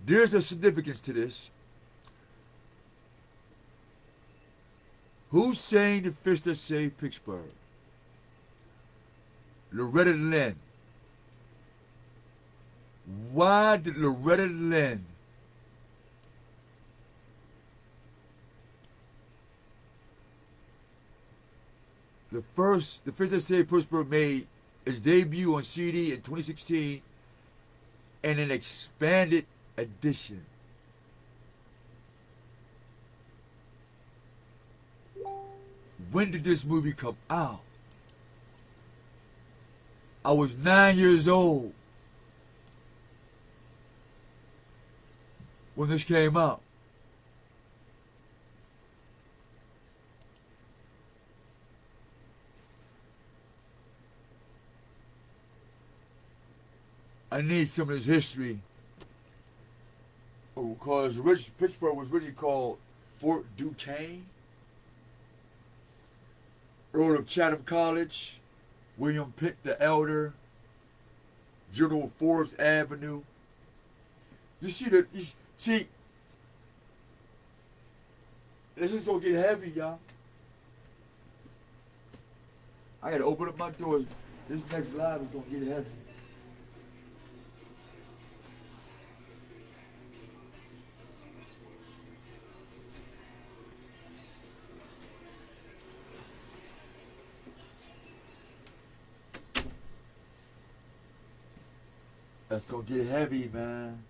There's a significance to this. Who sang The Fish That Saved Pittsburgh? Loretta Lynn. Why did Loretta Lynn The Fish That Saved Pittsburgh made its debut on CD in 2016 and an expanded edition. When did this movie come out? I was 9 years old when this came out. I need some of this history. Because Pittsburgh was really called Fort Duquesne. Earl of Chatham College, William Pitt the Elder, General Forbes Avenue. You see this is gonna get heavy, y'all. I gotta open up my doors. This next live is gonna get heavy. That's gonna get heavy, man.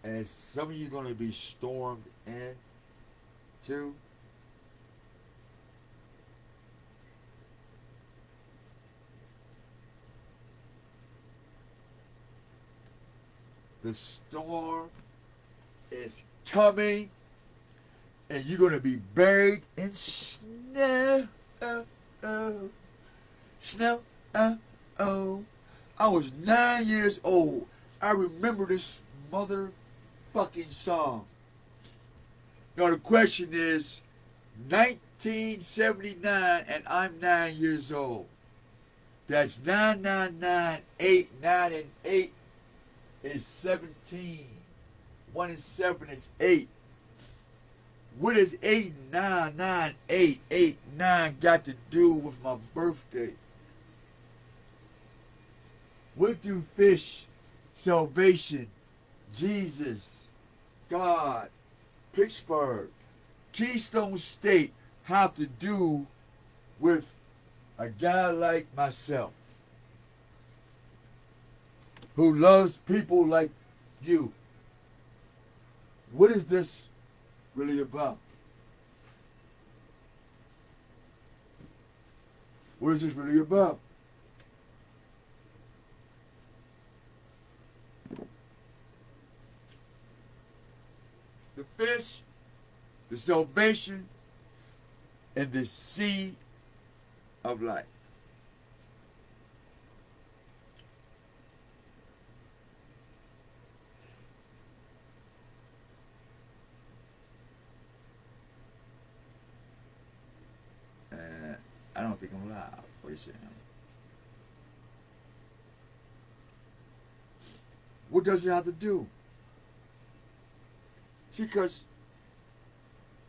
And some of you gonna be stormed in too. The storm is coming, and you're gonna be buried in snow. Snow. I was 9 years old. I remember this motherfucking song. No, the question is 1979 and I'm 9 years old. That's 9, 9 and 8 is 17. 1 and 7 is 8. What does 8, 9, 9, 8, 8, 9 got to do with my birthday? What do fish, salvation, Jesus, God, Pittsburgh, Keystone State have to do with a guy like myself who loves people like you? What is this really about? What is this really about? The fish, the salvation, and the sea of life. I don't think I'm live. What are you saying? What does it have to do? See, because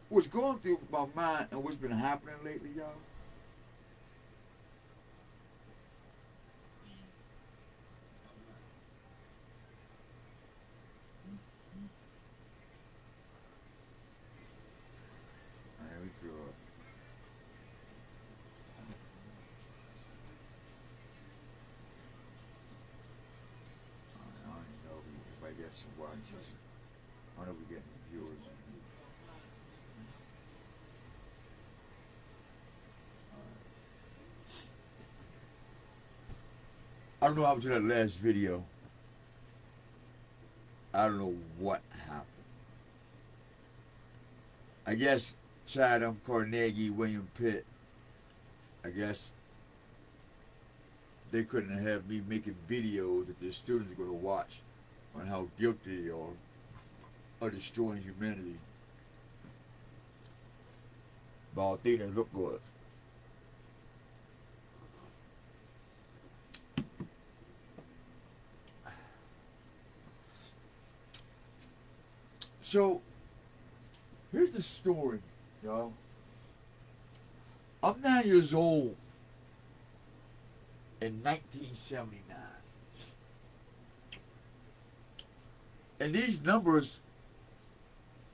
what's going through my mind and what's been happening lately, y'all, there we go. I don't even know if I get some watches. I don't know if we're getting viewers. I don't know what happened to that last video. I don't know what happened. I guess Chatham, Carnegie, William Pitt, I guess they couldn't have me making videos that the students are going to watch on how guilty they are of destroying humanity. But I think they look good. So, here's the story, y'all. I'm 9 years old in 1979. And these numbers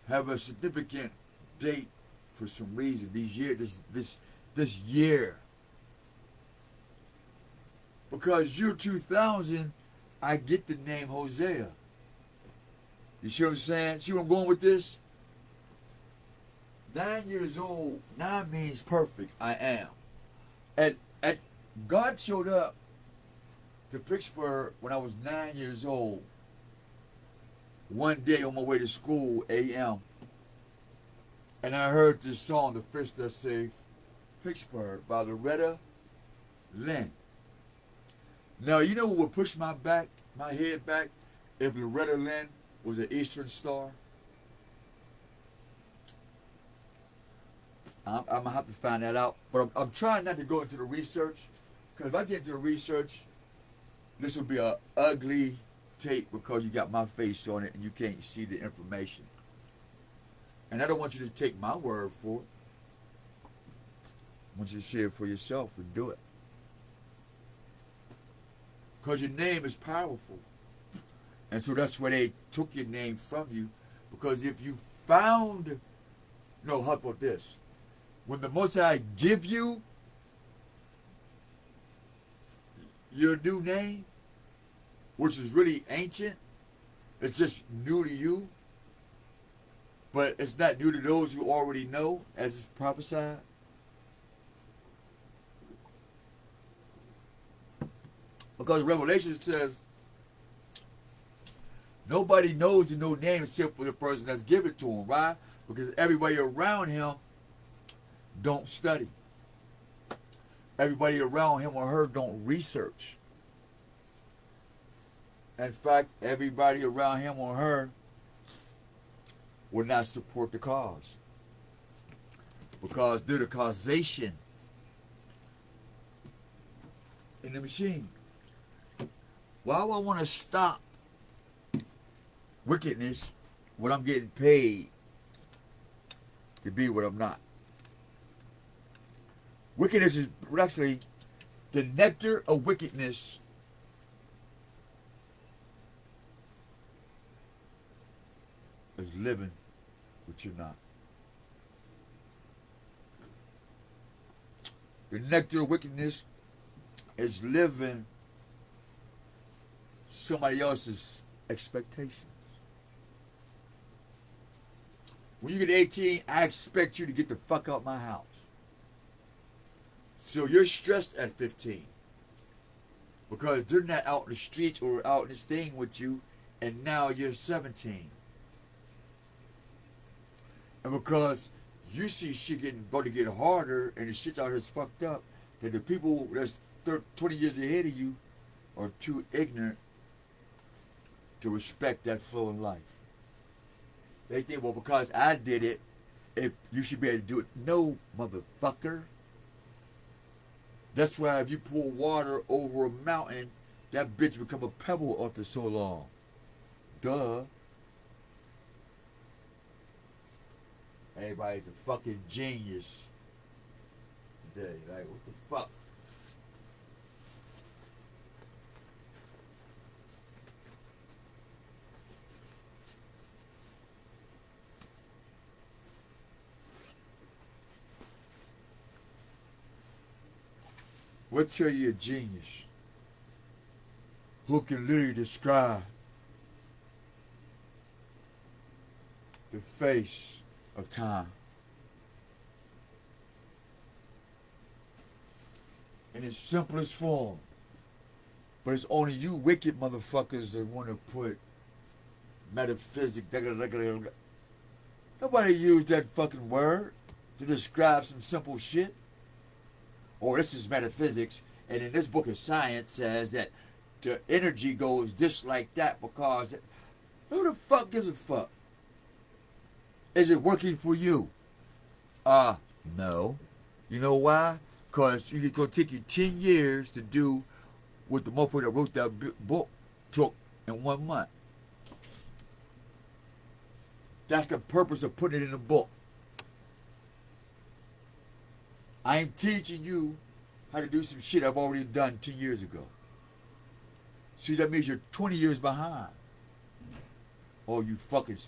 have a significant date for some reason. This year. Because year 2000, I get the name Hosea. You see what I'm saying? See where I'm going with this? 9 years old, 9 means perfect. I am. And God showed up to Pittsburgh when I was 9 years old. One day on my way to school, a.m. And I heard this song, The Fish That Saved Pittsburgh, by Loretta Lynn. Now, you know what would push my head back, if Loretta Lynn was an Eastern Star? I'm going to have to find that out. But I'm trying not to go into the research. Because if I get into the research, this will be an ugly tape because you got my face on it and you can't see the information. And I don't want you to take my word for it. I want you to share it for yourself and do it. Because your name is powerful. And so that's why they took your name from you. Because if you found, no, how about this? When the Most High give you your new name, which is really ancient, it's just new to you, but it's not new to those who already know, as is prophesied. Because Revelation says, nobody knows the new name except for the person that's given to him. Why? Because everybody around him don't study. Everybody around him or her don't research. In fact, everybody around him or her will not support the cause. Because they're the causation in the machine. Why do I want to stop wickedness when I'm getting paid to be what I'm not? Wickedness is actually the nectar of wickedness is living what you're not. The nectar of wickedness is living somebody else's expectations. When you get 18, I expect you to get the fuck out my house. So you're stressed at 15 because they're not out in the streets or out in this thing with you, and now you're 17. And because you see shit about to get harder and the shit's out here is fucked up, that the people that's 20 years ahead of you are too ignorant to respect that flow in life. They think, well, because I did it, if you should be able to do it. No, motherfucker. That's why if you pour water over a mountain, that bitch become a pebble after so long. Duh. Everybody's a fucking genius today. Like, what the fuck? What tell you a genius? Who can literally describe the face of time in its simplest form. But it's only you wicked motherfuckers that want to put metaphysics. Nobody used that fucking word to describe some simple shit. Or this is metaphysics, and in this book of science says that the energy goes just like that because who the fuck gives a fuck? Is it working for you? No. You know why? Because it's going to take you 10 years to do what the motherfucker that wrote that book took in 1 month. That's the purpose of putting it in a book. I am teaching you how to do some shit I've already done 10 years ago. See, that means you're 20 years behind. Oh, you fucking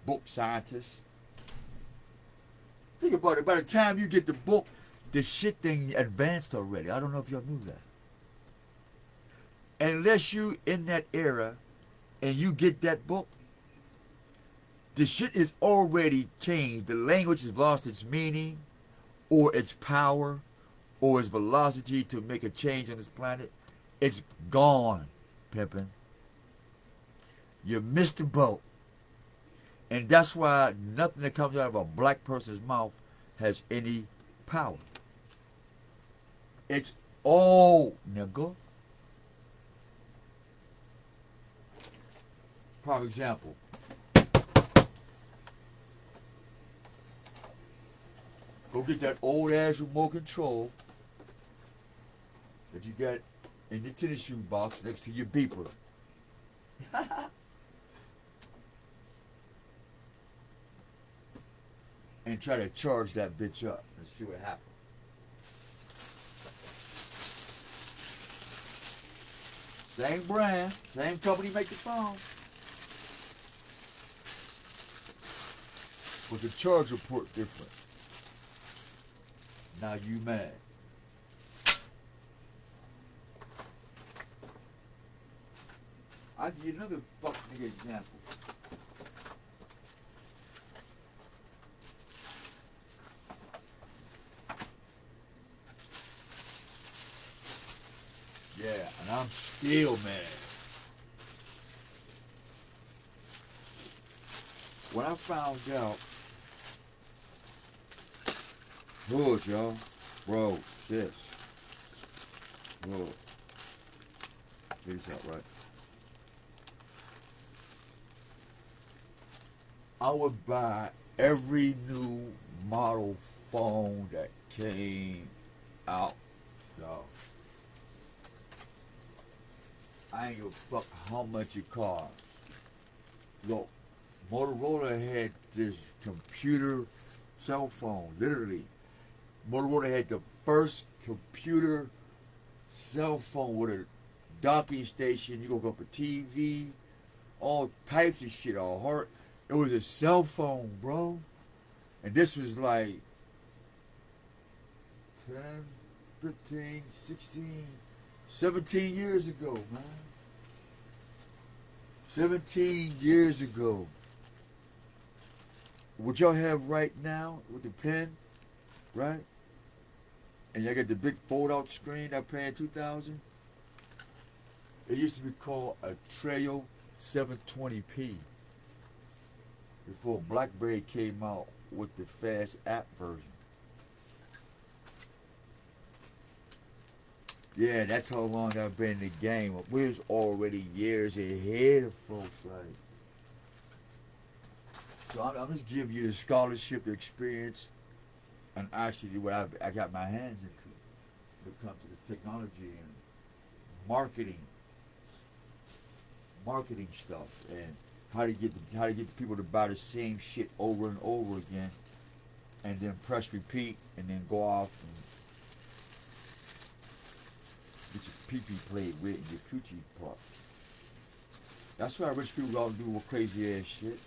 book scientists. Think about it. By the time you get the book, the shit thing advanced already. I don't know if y'all knew that. Unless you in that era and you get that book, the shit is already changed. The language has lost its meaning or its power or its velocity to make a change on this planet. It's gone, pimpin'. You missed the boat. And that's why nothing that comes out of a black person's mouth has any power. It's old, nigga. Prime example. Go get that old ass remote control that you got in your tennis shoe box next to your beeper. And try to charge that bitch up and see what happens. Same brand, same company make the phone. But the charger port different. Now you mad. I'll give you another fucking nigga example. Yeah, and I'm still mad. When I found out, rules, y'all, bro, sis, bro, check this out, right? I would buy every new model phone that came out. So I ain't give a fuck how much it cost. Look, Motorola had this computer cell phone, literally. Motorola had the first computer cell phone with a docking station. You go hook up a TV, all types of shit. All heart. It was a cell phone, bro. And this was like 10, 15, 16, 17 years ago, man. 17 years ago. What y'all have right now with the pen, right? And y'all got the big fold-out screen that paying $2,000. It used to be called a Trail 720p before BlackBerry came out with the fast app version. Yeah, that's how long I've been in the game. We was already years ahead of folks, like. So I'm just giving you the scholarship, the experience, and actually what I got my hands into when it comes to this technology and marketing stuff, and how to get the people to buy the same shit over and over again, and then press repeat, and then go off and get your pee-pee played with and your coochie part. That's why rich people go out and do crazy ass shit.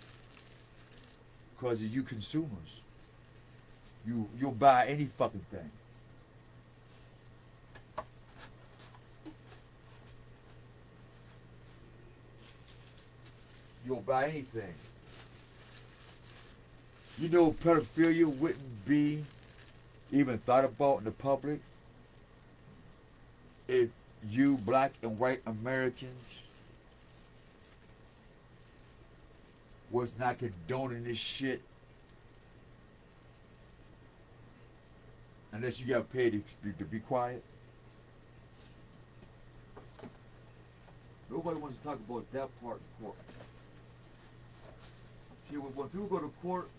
Because of you consumers. You'll buy any fucking thing. You'll buy anything. You know pedophilia wouldn't be even thought about in the public if you black and white Americans was not condoning this shit. Unless you got paid to be quiet. Nobody wants to talk about that part in court. See, when people go to court,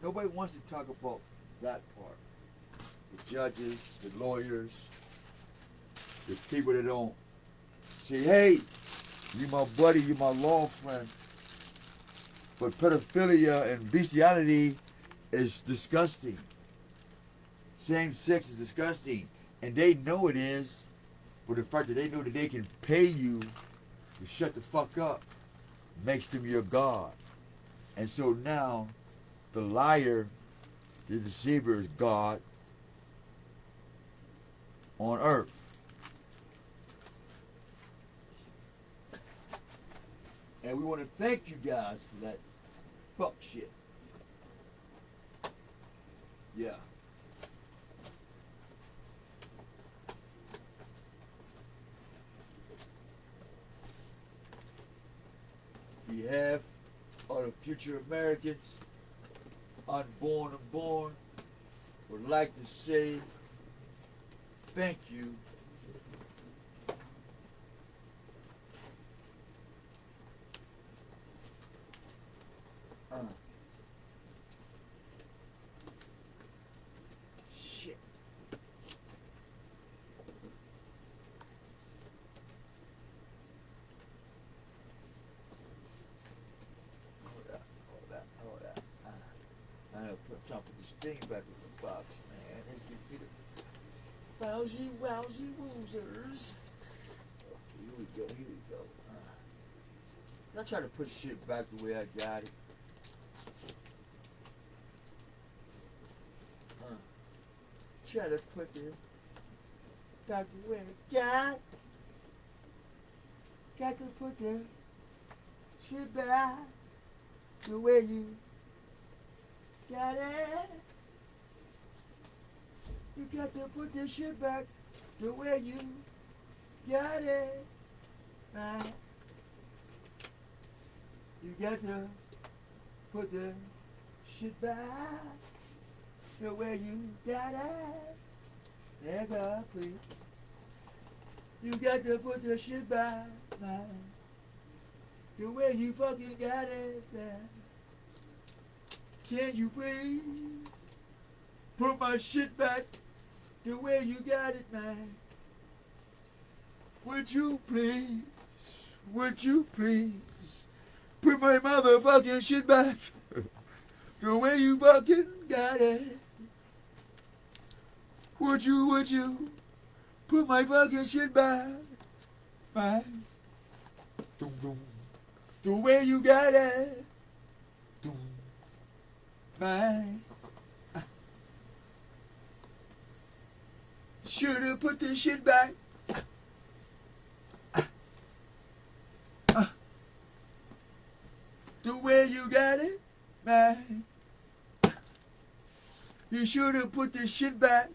nobody wants to talk about that part. The judges, the lawyers, the people that don't say, hey, you my buddy, you my law friend. But pedophilia and bestiality is disgusting. Same sex is disgusting. And they know it is. But the fact that they know that they can pay you to shut the fuck up makes them your God. And so now the liar, the deceiver is God on earth. And we want to thank you guys for that fuck shit. Yeah. Behalf of the future Americans, unborn and born, would like to say thank you. Shit. Hold that. I gotta put this thing back in the box, man. This computer. Wowsy woozers. Okay, here we go. I try to put shit back the way I got it. Try to put it back the way I got it. Got to put the shit back the way you got it. You got to put the shit back the way you got it. You got to put the shit back the way you got it. Yeah, God, please. You got to put the shit back, man. the way you fucking got it, man. Can you please put my shit back the way you got it, man? Would you please, would you please put my motherfucking shit back the way you fucking got it? Would you put my fucking shit back, man? Doom, doom. The way you got it, doom, man. Should've put this shit back. The way you got it, man. You should've put this shit back,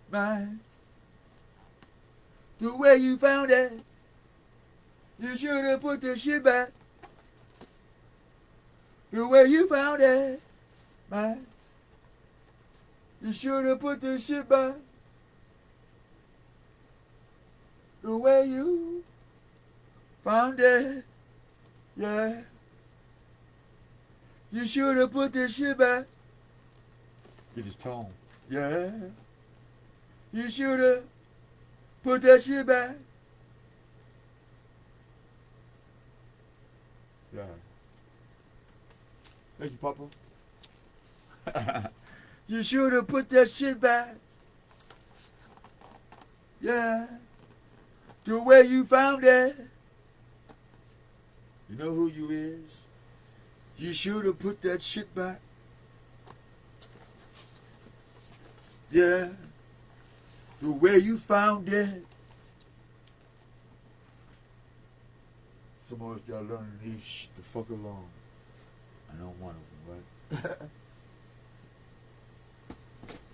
man. The way you found it. You should've put this shit back. The way you found it, man. You should've put this shit back. The way you found it, yeah. You should've put this shit back. Get his tone, yeah. You should've put that shit back. Yeah. Thank you, Papa. You should've put that shit back. Yeah. The way you found it. You know who you is? You should've put that shit back. Yeah. The way you found it. Some of us gotta learn to leave shit the fuck alone. I know one of them,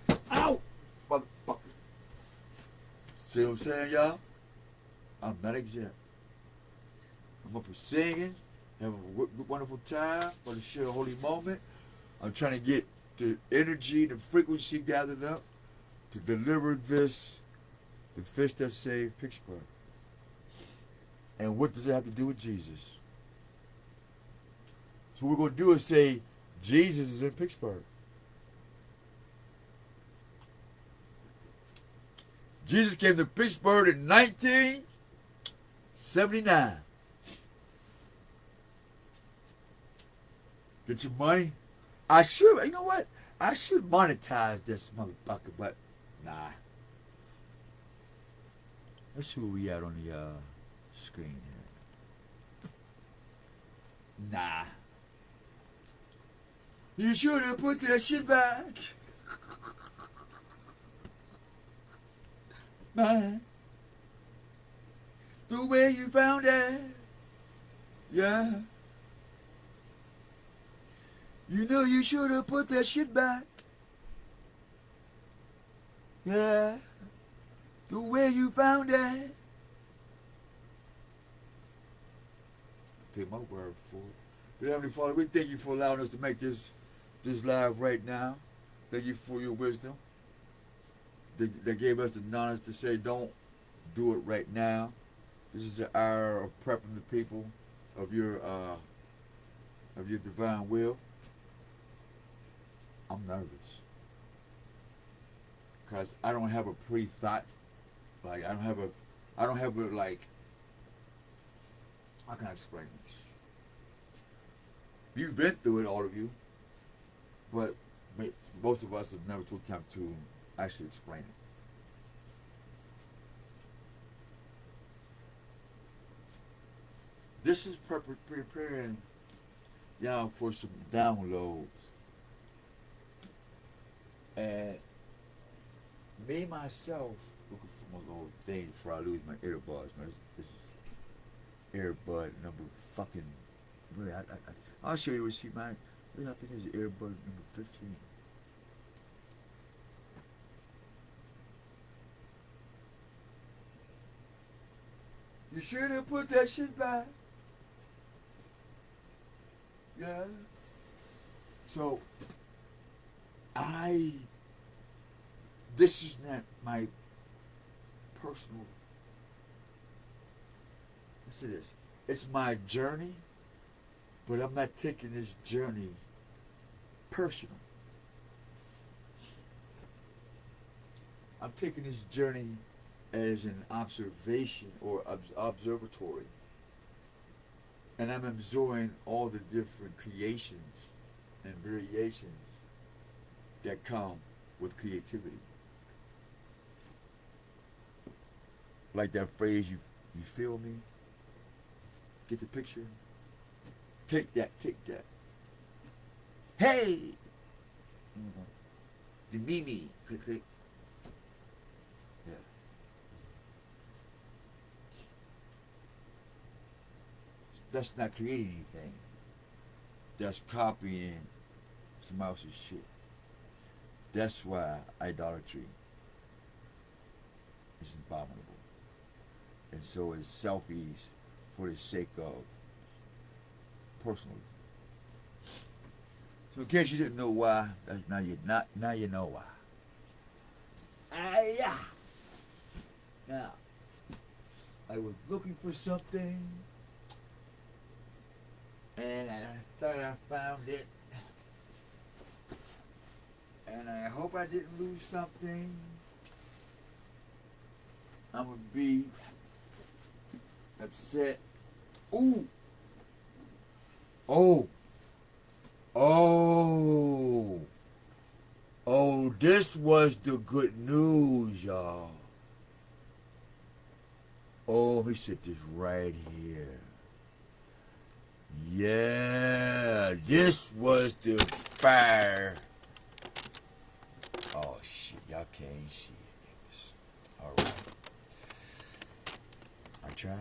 right? Ow! Motherfucker. See what I'm saying, y'all? I'm not exempt. I'm up here singing, having a wonderful time for the shit holy moment. I'm trying to get the energy, the frequency gathered up to deliver this, the fish that saved Pittsburgh. And what does it have to do with Jesus? So what we're going to do is say, Jesus is in Pittsburgh. Jesus came to Pittsburgh in 1979. Get your money? I should, you know what? I should monetize this motherfucker, but nah. Let's see where we at on the screen here. Nah. You should have put that shit back. Man. The way you found it. Yeah. You know you should have put that shit back. Yeah. The way you found it. Take my word for it. Dear Heavenly Father, we thank you for allowing us to make this live right now. Thank you for your wisdom. That gave us the knowledge to say, don't do it right now. This is the hour of prepping the people of your divine will. I'm nervous because I don't have a pre-thought. Like I don't have a like. How can I explain this? You've been through it, all of you, but most of us have never took time to actually explain it. This is preparing y'all for some downloads. And me, myself, looking for my little thing before I lose my earbuds, man. This earbud number fucking, really, I'll show you a receipt, man. I think it's earbud number 15. You should have put that shit back. Yeah. So, this is not my personal, let's say this, it's my journey But I'm not taking this journey personal. I'm taking this journey as an observation or observatory. And I'm absorbing all the different creations and variations that come with creativity. Like that phrase, you feel me? Get the picture? Take that, take that. Hey! The Mimi. Click, click. Yeah. That's not creating anything. That's copying somebody else's shit. That's why idolatry is abominable. And so is selfies for the sake of personalism. So in case you didn't know why, that's now you know why. Yeah. Now, I was looking for something, and I thought I found it, and I hope I didn't lose something. I'm gonna be upset. Ooh. Oh. Oh. Oh, this was the good news, y'all. Oh, let me sit this right here. Yeah, this was the fire. Oh, shit, y'all can't see it, niggas. All right. I try.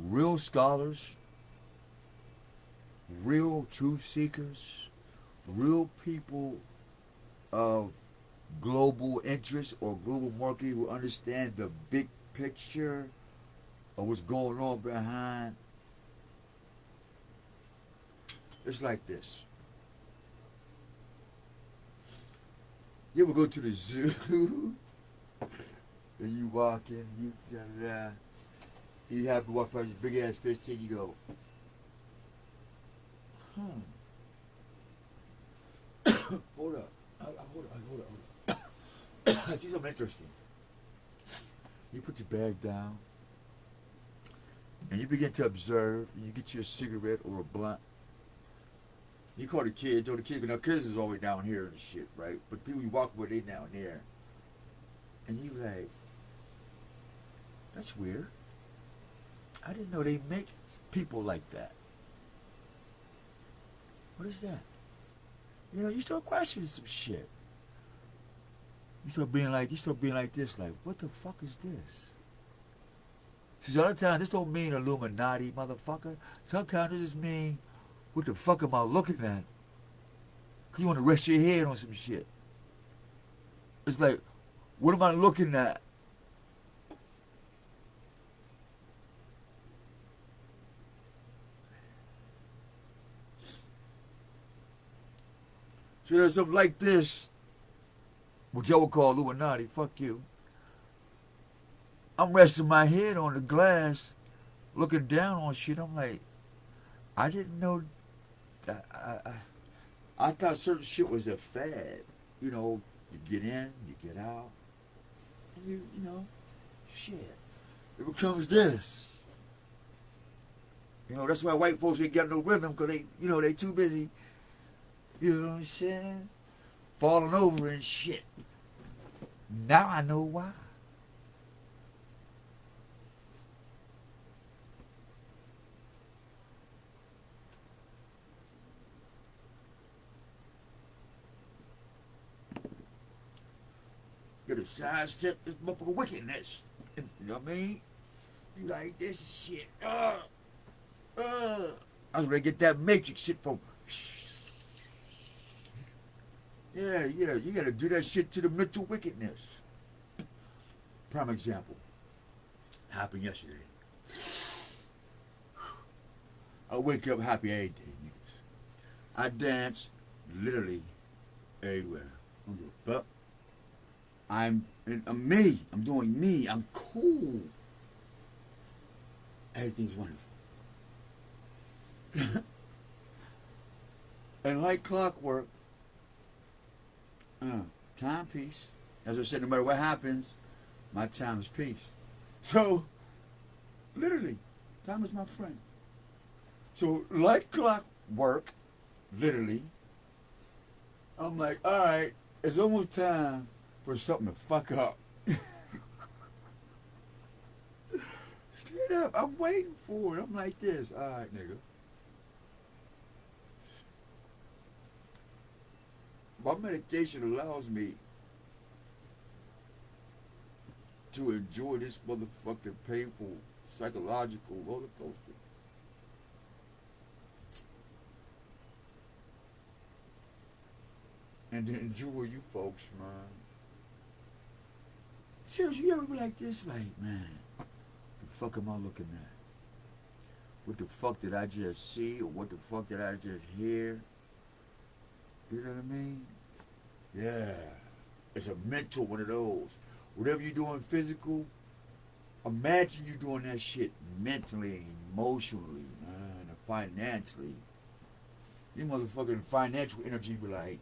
Real scholars, real truth seekers, real people of global interest or global market who understand the big picture of what's going on behind. It's like this. You ever go to the zoo and you walk in, you have to walk past this big ass fish and you go, hold up. I see something interesting. You put your bag down and you begin to observe, and you get you a cigarette or a blunt. You call the kids, now kids is always down here and shit, right? But people you walk with, they down there. And you like, that's weird. I didn't know they make people like that. What is that? You know, you start questioning some shit. You start being like this, like, what the fuck is this? See, other times, this don't mean Illuminati, motherfucker. Sometimes it just mean, what the fuck am I looking at? Cause you want to rest your head on some shit. It's like, what am I looking at? So there's something like this, which y'all would call Illuminati, fuck you. I'm resting my head on the glass, looking down on shit. I'm like, I didn't know that. I thought certain shit was a fad. You know, you get in, you get out, and you know, shit. It becomes this. You know, that's why white folks ain't got no rhythm, because they too busy, you know what I'm saying, falling over and shit. Now I know why. You gotta sidestep this motherfucker wickedness. You know what I mean? You like this shit. I was ready to get that Matrix shit from. Yeah, you gotta do that shit to the mental wickedness. Prime example. Happened yesterday. I wake up happy every day, niggas. I dance literally everywhere. I don't give a fuck. I'm me. I'm doing me. I'm cool. Everything's wonderful. And like clockwork, time peace. As I said, no matter what happens, my time is peace. So, literally, time is my friend. So, like clockwork, literally, I'm like, all right, it's almost time for something to fuck up. Straight up, I'm waiting for it. I'm like this. All right, nigga. My medication allows me to enjoy this motherfucking painful psychological roller coaster. And to enjoy you folks, man. Seriously, you ever be like this? Like, man, the fuck am I looking at? What the fuck did I just see? Or what the fuck did I just hear? You know what I mean? Yeah. It's a mental one of those. Whatever you're doing physical, imagine you doing that shit mentally, emotionally, man, and financially. You motherfucking financial energy be like,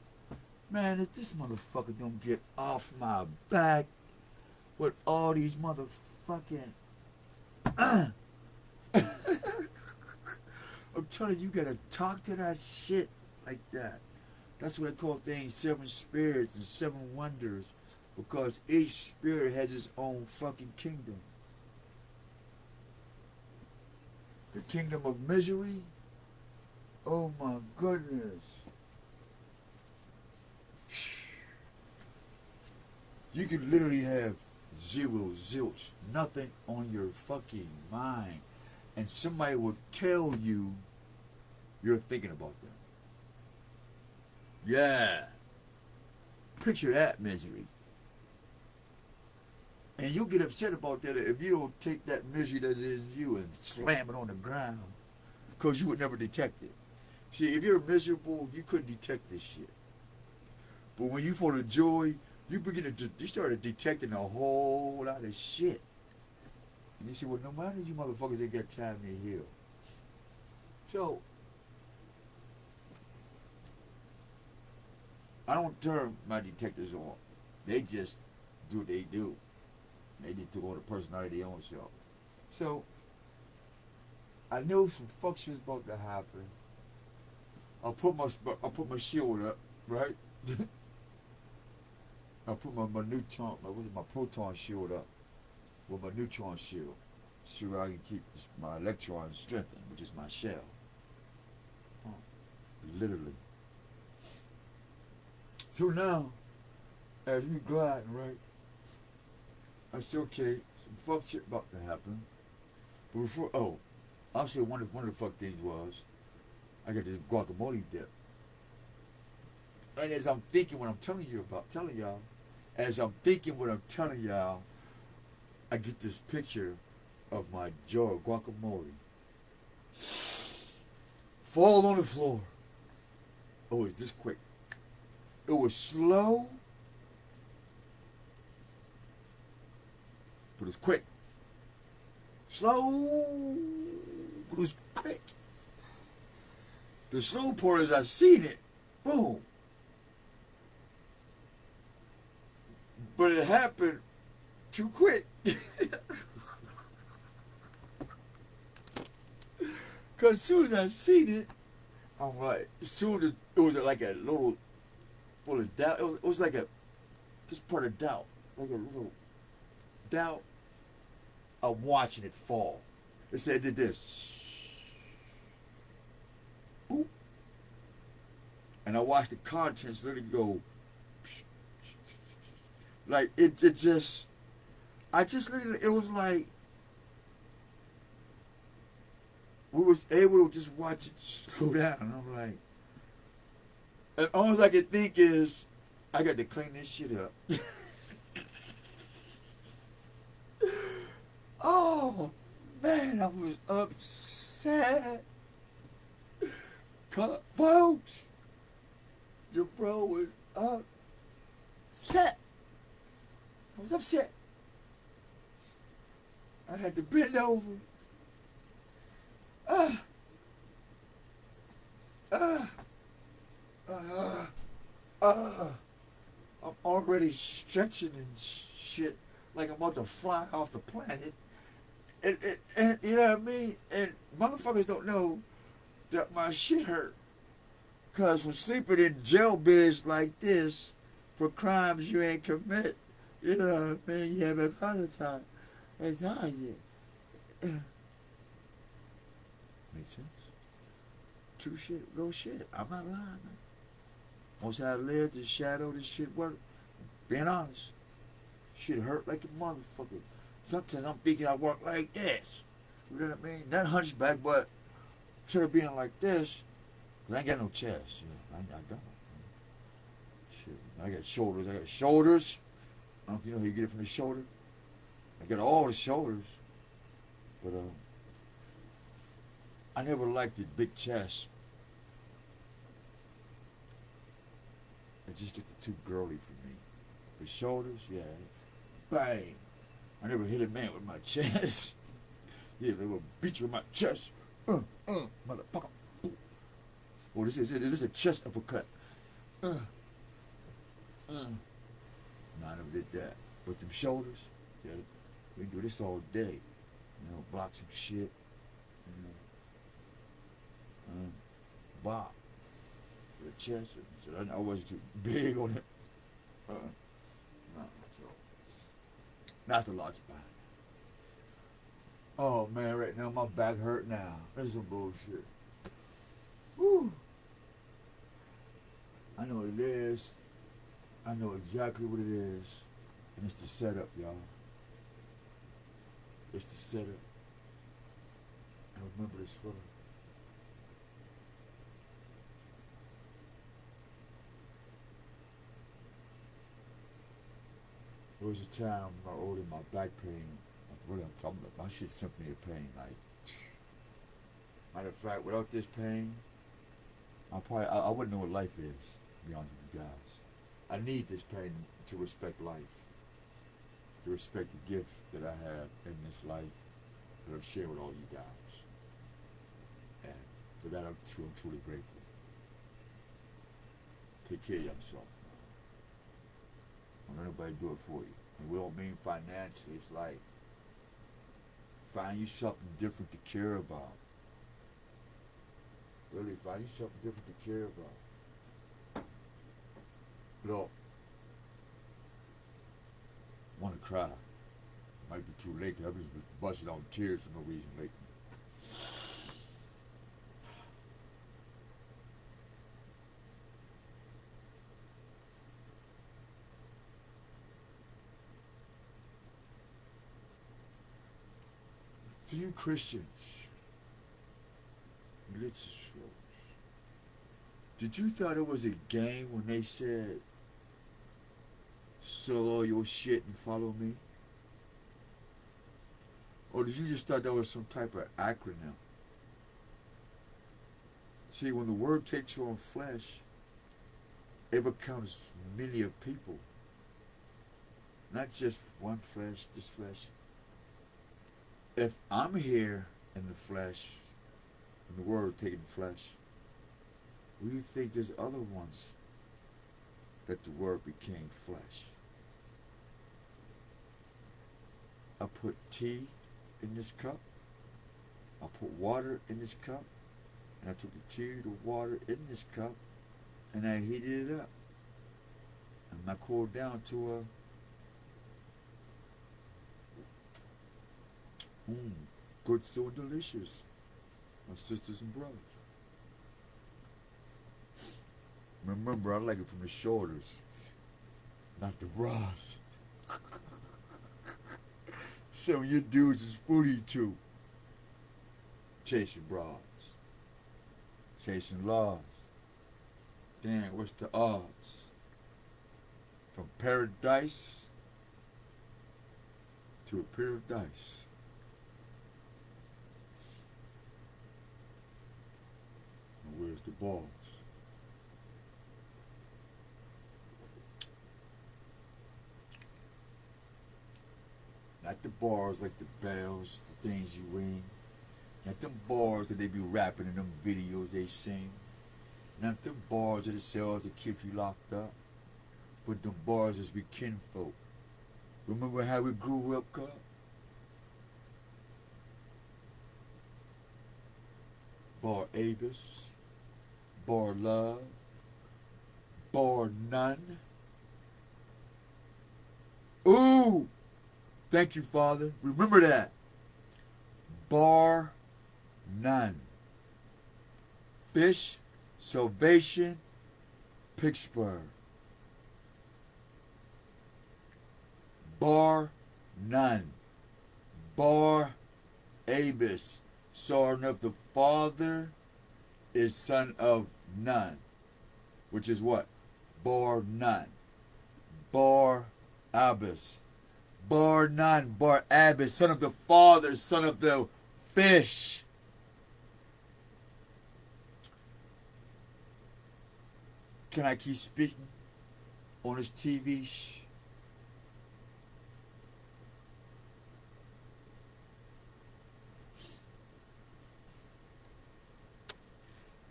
man, if this motherfucker don't get off my back with all these motherfucking... I'm telling you, you gotta talk to that shit like that. That's what I call things 7 spirits and 7 wonders, because each spirit has its own fucking kingdom. The kingdom of misery? Oh my goodness. You could literally have zero, zilch, nothing on your fucking mind, and somebody will tell you you're thinking about them. Yeah. Picture that misery. And you'll get upset about that if you don't take that misery that is you and slam it on the ground, because you would never detect it. See, if you're miserable, you couldn't detect this shit. But when you fall of joy, you started detecting a whole lot of shit. And you say, well, no matter, you motherfuckers ain't got time to heal. So, I don't turn my detectors on. They just do what they do. They just took on the personality of their own self. So, I know some fuck shit's about to happen. I'll put my shield up, right? I'll put my proton shield up with my neutron shield, so I can keep my electrons strengthened, which is my shell. Literally. So now, as we gliding, right, I said, okay, some fuck shit about to happen. But before, I'll say one of the fuck things was, I got this guacamole dip. And as I'm thinking what I'm telling y'all, I get this picture of my jar of guacamole fall on the floor. Oh, it's this quick. It was slow, but it was quick. Slow, but it was quick. The slow part is I seen it. Boom. But it happened too quick. Because as soon as I seen it, I'm like, as soon as it was like a little full of doubt. It was like this part of doubt. Like a little doubt. I'm watching it fall. It said, it did this. Boop. And I watched the contents let it go. Like, I just literally, it was like, we was able to just watch it slow down. And I'm like, and all I could think is, I got to clean this shit up. Oh, man, I was upset. Folks, your bro was upset. I was upset. I had to bend over. Ah. Ah. Ah. Ah. I'm already stretching and shit like I'm about to fly off the planet. And you know what I mean? And motherfuckers don't know that my shit hurt. Cause from sleeping in jail beds like this for crimes you ain't commit, you know what I mean? You have a heart attack. It's not yet. Makes sense. True shit, real shit. I'm not lying, man. Most how I lived in shadow, this shit work. Being honest. Shit hurt like a motherfucker. Sometimes I'm thinking I work like this. You know what I mean? Not hunchback, but instead of being like this, cause I ain't got no chest. You know, I don't. Shit, I got shoulders. I got shoulders. You know how you get it from the shoulder? I got all the shoulders. But I never liked the big chest. It just looked too girly for me. The shoulders, yeah. Bang. I never hit a man with my chest. Yeah, they will beat you with my chest. Motherfucker. Oh, this is a chest uppercut. No, I never did that. But them shoulders, yeah, we do this all day. You know, block some shit. You know, bop. The chest, I wasn't too big on it. No, so that's the logic behind it. Oh man, right now my back hurt now. That's some bullshit. Whew. I know what it is. I know exactly what it is. And it's the setup, y'all. It's the setup. I remember this feeling. There was a time when I ordered my back pain. My shit's symphony of pain. Like, matter of fact, without this pain, I wouldn't know what life is. To be honest with you guys, I need this pain to respect life, to respect the gift that I have in this life that I'm sharing with all you guys, and for that I'm truly grateful. Take care of yourself. Don't let nobody do it for you. And we don't mean financially. It's like, find you something different to care about. Really, find you something different to care about. Look, I want to cry. Might be too late because I've been busting out tears for no reason lately. To you Christians, religious folks, did you thought it was a game when they said, sell all your shit and follow me? Or did you just thought that was some type of acronym? See, when the word takes on flesh, it becomes many of people. Not just one flesh, this flesh. If I'm here in the flesh, and the word taking flesh, what do you think there's other ones that the word became flesh? I put tea in this cup, I put water in this cup, and I took the tea, the water in this cup, and I heated it up. And I cooled down to a good, so delicious, my sisters and brothers. Remember, I like it from the shoulders, not the bras. Some of you dudes is foodie too. Chasing broads, chasing laws. Damn, what's the odds? From paradise to a paradise. Where's the balls? Not the bars like the bells, the things you ring. Not them bars that they be rapping in them videos they sing. Not them bars of the cells that keep you locked up. But them bars as we kinfolk. Remember how we grew up, cuz? Bar Avis, bar love, bar none. Ooh! Thank you, Father. Remember that. Bar none. Fish, Salvation, Pittsburgh. Bar none. Bar Avis. Son of the Father is son of none. Which is what? Bar none. Bar Abbas. Bar none. Bar Abbas. Son of the Father. Son of the fish. Can I keep speaking on this TV?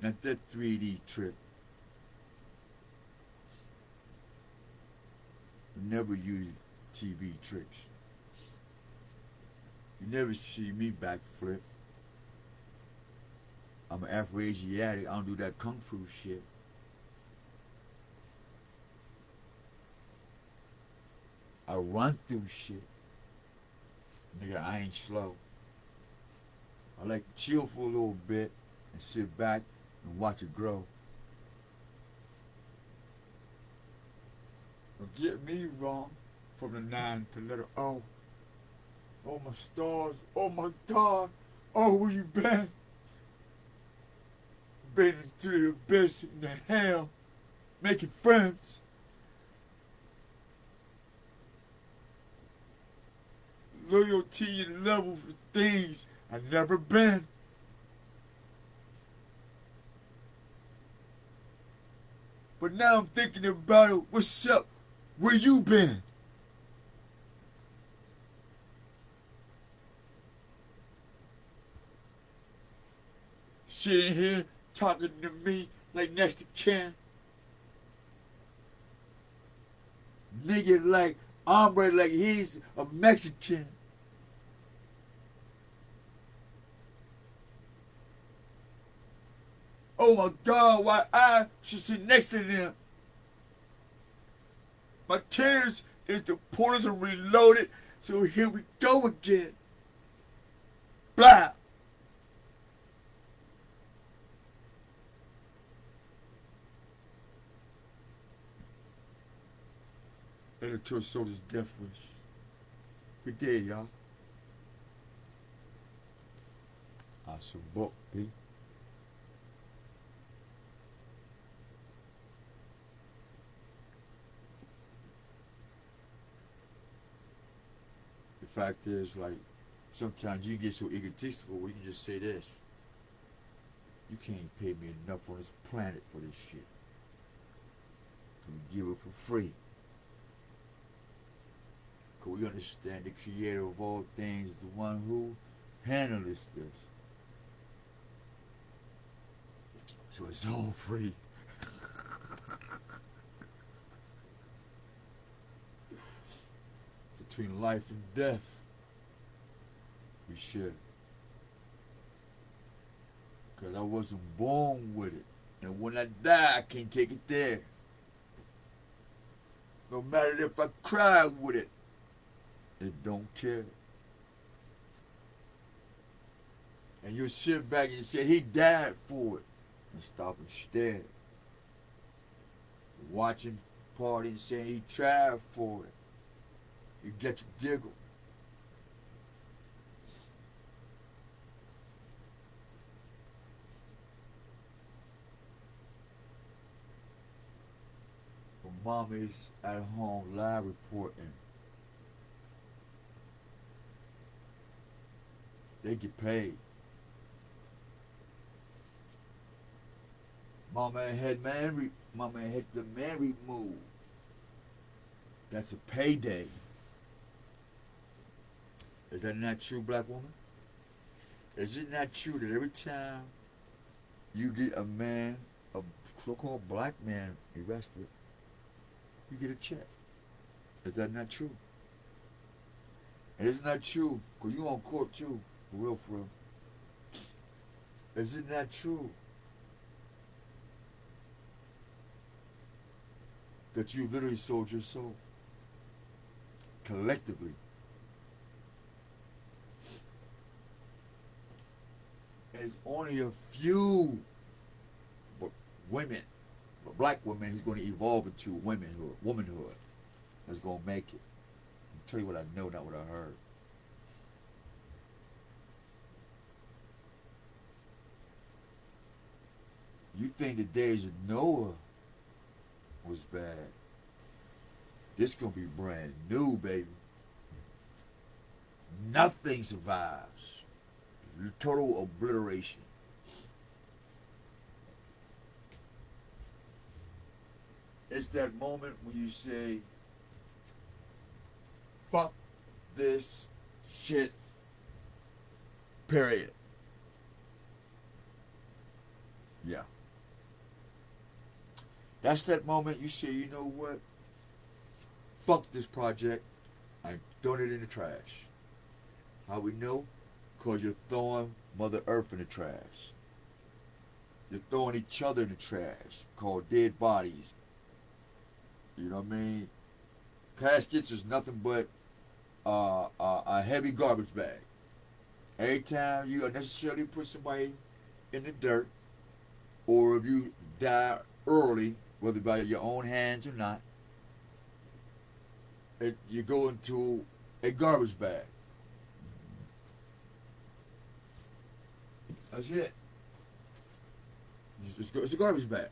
Not that 3D trip. Never use TV tricks. You never see me backflip. I'm an Afro-Asiatic. I don't do that kung fu shit. I run through shit. Nigga, I ain't slow. I like to chill for a little bit and sit back and watch it grow. Don't get me wrong from the 9 to letter O. Oh my stars, oh my God, oh where you been? Been into the abyss and the hell, making friends. Loyalty and level for things I've never been. But now I'm thinking about it. What's up? Where you been? Sitting here talking to me like next to kin. Nigga like hombre like he's a Mexican. Oh my God, why I should sit next to them. My tears is the portals are reloaded, so here we go again. Blah. Editor Soda's Death Wish. Good day, y'all. I support B. The fact is, like, sometimes you get so egotistical where you can just say this. You can't pay me enough on this planet for this shit. So we give it for free. Because we understand the creator of all things, the one who handles this. So it's all free. Between life and death, we should. Because I wasn't born with it. And when I die, I can't take it there. No matter if I cry with it. It don't care. And you'll sit back and say, he died for it. And stop and stare. Watching party and saying he tried for it. You get to giggle. When mommy's at home live reporting, they get paid. My man had the man removed. That's a payday. Is that not true, black woman? Is it not true that every time you get a man, a so-called black man arrested, you get a check? Is that not true? And it's not true, because you on court too, for real, for real. Is it not true that you literally sold your soul? Collectively. And it's only a few women, black women, who's going to evolve into womanhood, that's going to make it. I'll tell you what I know, not what I heard. You think the days of Noah was bad. This gonna be brand new, baby. Nothing survives. Total obliteration. It's that moment when you say, fuck this shit. Period. Yeah. That's that moment you say, you know what? Fuck this project. I'm throwing it in the trash. How we know? Because you're throwing Mother Earth in the trash. You're throwing each other in the trash, called dead bodies. You know what I mean? Caskets is nothing but a heavy garbage bag. Every time you unnecessarily put somebody in the dirt, or if you die early, whether by your own hands or not, you go into a garbage bag. That's it. It's a garbage bag.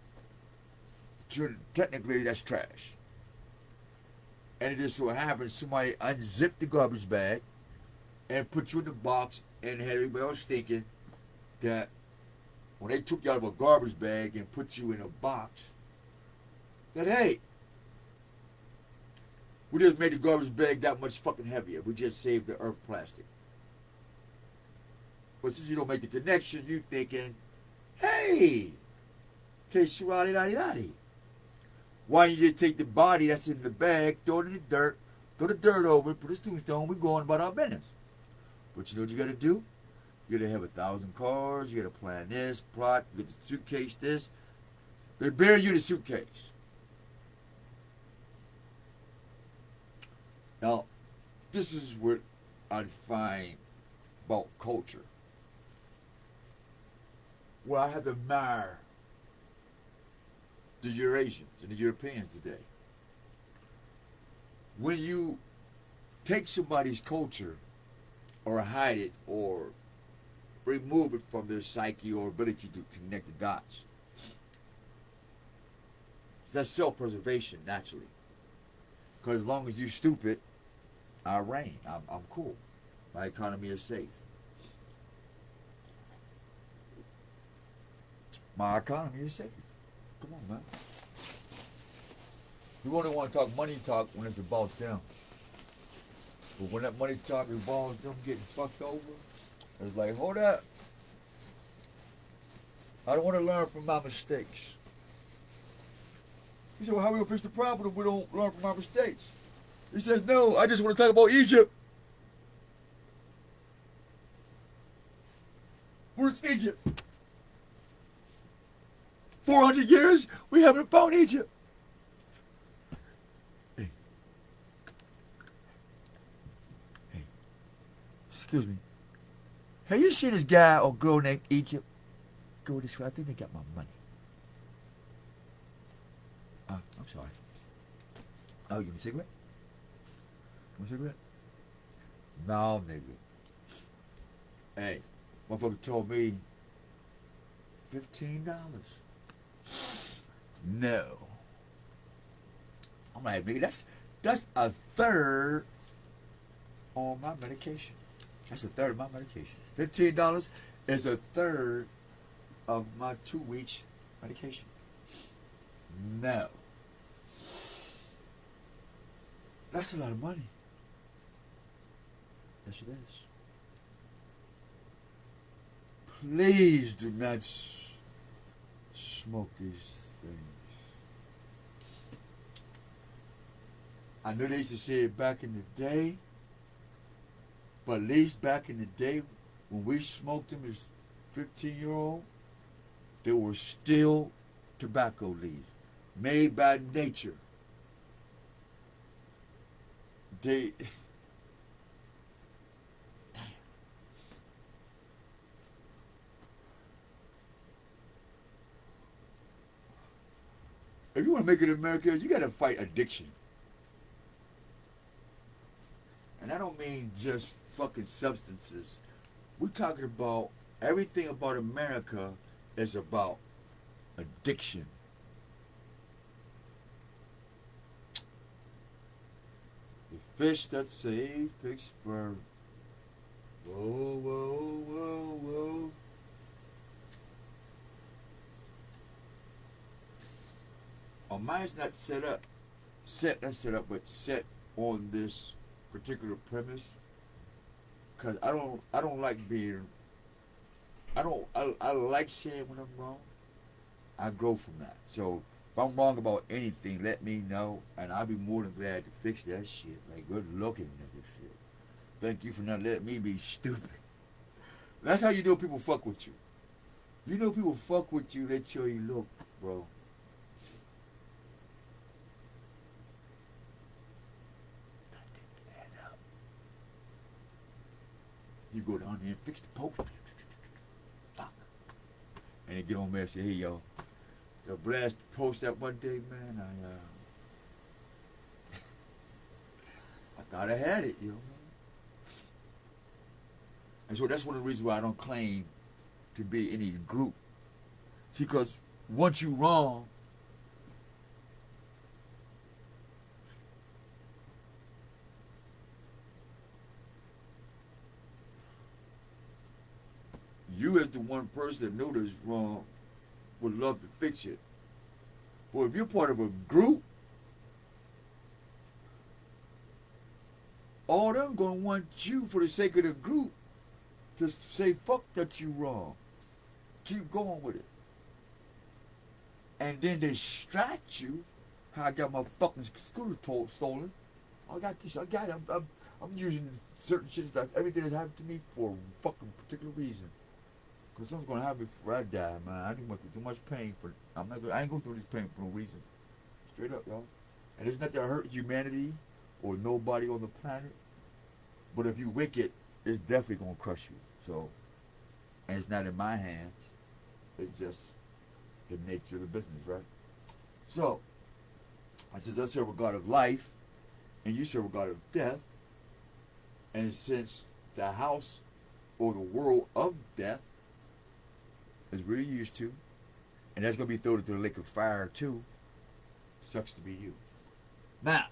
Technically, that's trash. And it just so happens somebody unzipped the garbage bag and put you in the box and had everybody else thinking that when they took you out of a garbage bag and put you in a box, that hey, we just made the garbage bag that much fucking heavier. We just saved the earth plastic. But since you don't make the connection, you thinking, hey, K-Shirali-Ladi-Ladi. Why don't you just take the body that's in the bag, throw it in the dirt over it, put a tombstone, we're going about our business. But you know what you gotta do? You gotta have 1,000 cars, you gotta plan this, plot, you get the suitcase this. They bury you in the suitcase. Now, this is what I find about culture. Well, I have to admire the Eurasians and the Europeans today. When you take somebody's culture or hide it or remove it from their psyche or ability to connect the dots, that's self-preservation naturally. Because as long as you're stupid, I reign. I'm cool. My economy is safe. My economy is safe. Come on, man. You only want to talk money talk when it's about them. But when that money talk involves them getting fucked over, it's like, hold up. I don't want to learn from my mistakes. He said, well, how are we going to fix the problem if we don't learn from our mistakes? He says, no, I just want to talk about Egypt. Where's Egypt? 400 years, we haven't found Egypt. Hey. Excuse me. Have you seen this guy or girl named Egypt? Go this way. I think they got my money. I'm sorry. Oh, you give me a cigarette? Want a cigarette? No, nigga. Hey, motherfucker told me $15. No. I'm like, nigga, that's a third on my medication. That's a third of my medication. $15 is a third of my 2 weeks medication. No. That's a lot of money. Yes, it is. Please do not smoke these things. I know they used to say it back in the day, but at least back in the day when we smoked them as 15-year-old, they were still tobacco leaves made by nature. They if you want to make it in America, you got to fight addiction. And I don't mean just fucking substances. We're talking about everything about America is about addiction. The fish that saved Pittsburgh. Whoa, whoa, whoa, whoa. Oh, mine's not set up. Not set up, but set on this particular premise. Cause I don't like being. I like saying when I'm wrong. I grow from that. So if I'm wrong about anything, let me know, and I'll be more than glad to fix that shit. Like, good looking nigga shit. Thank you for not letting me be stupid. That's how you know people fuck with you. You know people fuck with you, they tell you, look, bro. You go down there and fix the post. Fuck. And they get on there and say, hey, yo, the blast post that one day, man, I thought I had it, yo, man. And so that's one of the reasons why I don't claim to be any group. See, because once you wrong, you as the one person that know this wrong would love to fix it. But if you're part of a group, all them gonna want you for the sake of the group to say fuck that you wrong. Keep going with it. And then they distract you. How I got my fucking scooter stolen. I got this, I got it. I'm using certain shit that everything that's happened to me for a fucking particular reason. Cause something's gonna happen before I die, man. I didn't want too much pain for. I ain't going through this pain for no reason. Straight up, y'all. And it's not to hurt humanity or nobody on the planet. But if you wicked, it's definitely gonna crush you. So, and it's not in my hands. It's just the nature of the business, right? So, I says I serve a God of life, and you serve a God of death. And since the house or the world of death is really used to, and that's gonna be thrown into the lake of fire too. Sucks to be you. Now,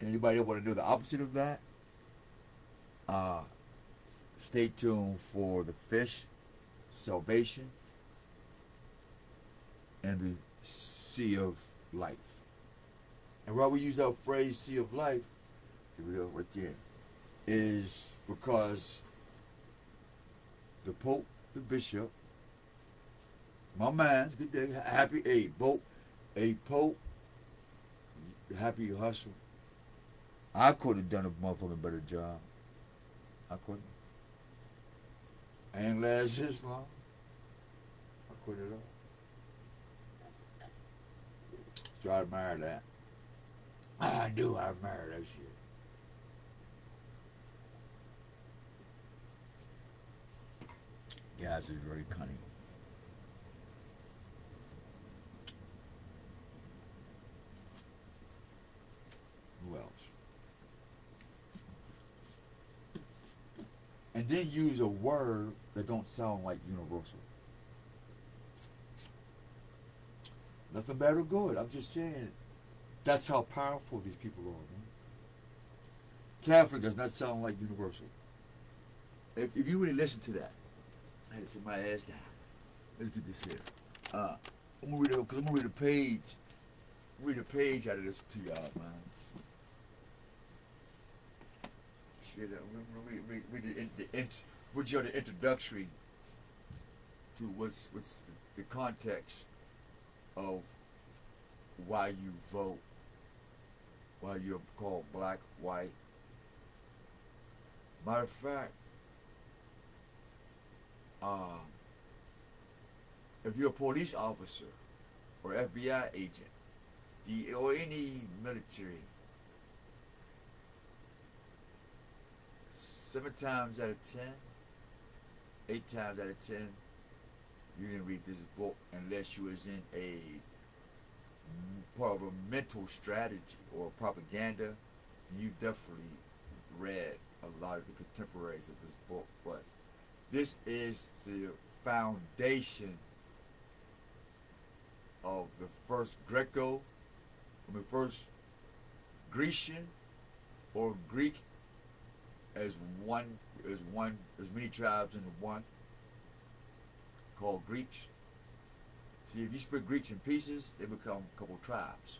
anybody want to know the opposite of that? Stay tuned for the fish, salvation, and the sea of life. And why we use that phrase "sea of life," here we go, right there, is because the Pope, the Bishop, my man's good day, happy Pope, happy hustle. I could have done a motherfucking better job. I couldn't. I ain't last this long. I quit it all. So I admire that. I do, I admire that shit. Gas is really cunning. Who else? And then use a word that don't sound like universal. Nothing bad or good. I'm just saying that's how powerful these people are, man. Catholic does not sound like universal. If you really listen to that, I had somebody ask that. Let's get this here. I'm gonna read it because I'm gonna read a page. Read a page out of this to y'all, man. Shit, I'm gonna read the introductory to what's the context of why you vote, why you're called black, white. Matter of fact, if you're a police officer or FBI agent, or any military, 7 times out of 10, 8 times out of 10, you didn't read this book unless you was in a part of a mental strategy or propaganda. You definitely read a lot of the contemporaries of this book, but this is the foundation of the first first Grecian or Greek as many tribes into one, called Greeks. See, if you split Greeks in pieces, they become a couple tribes.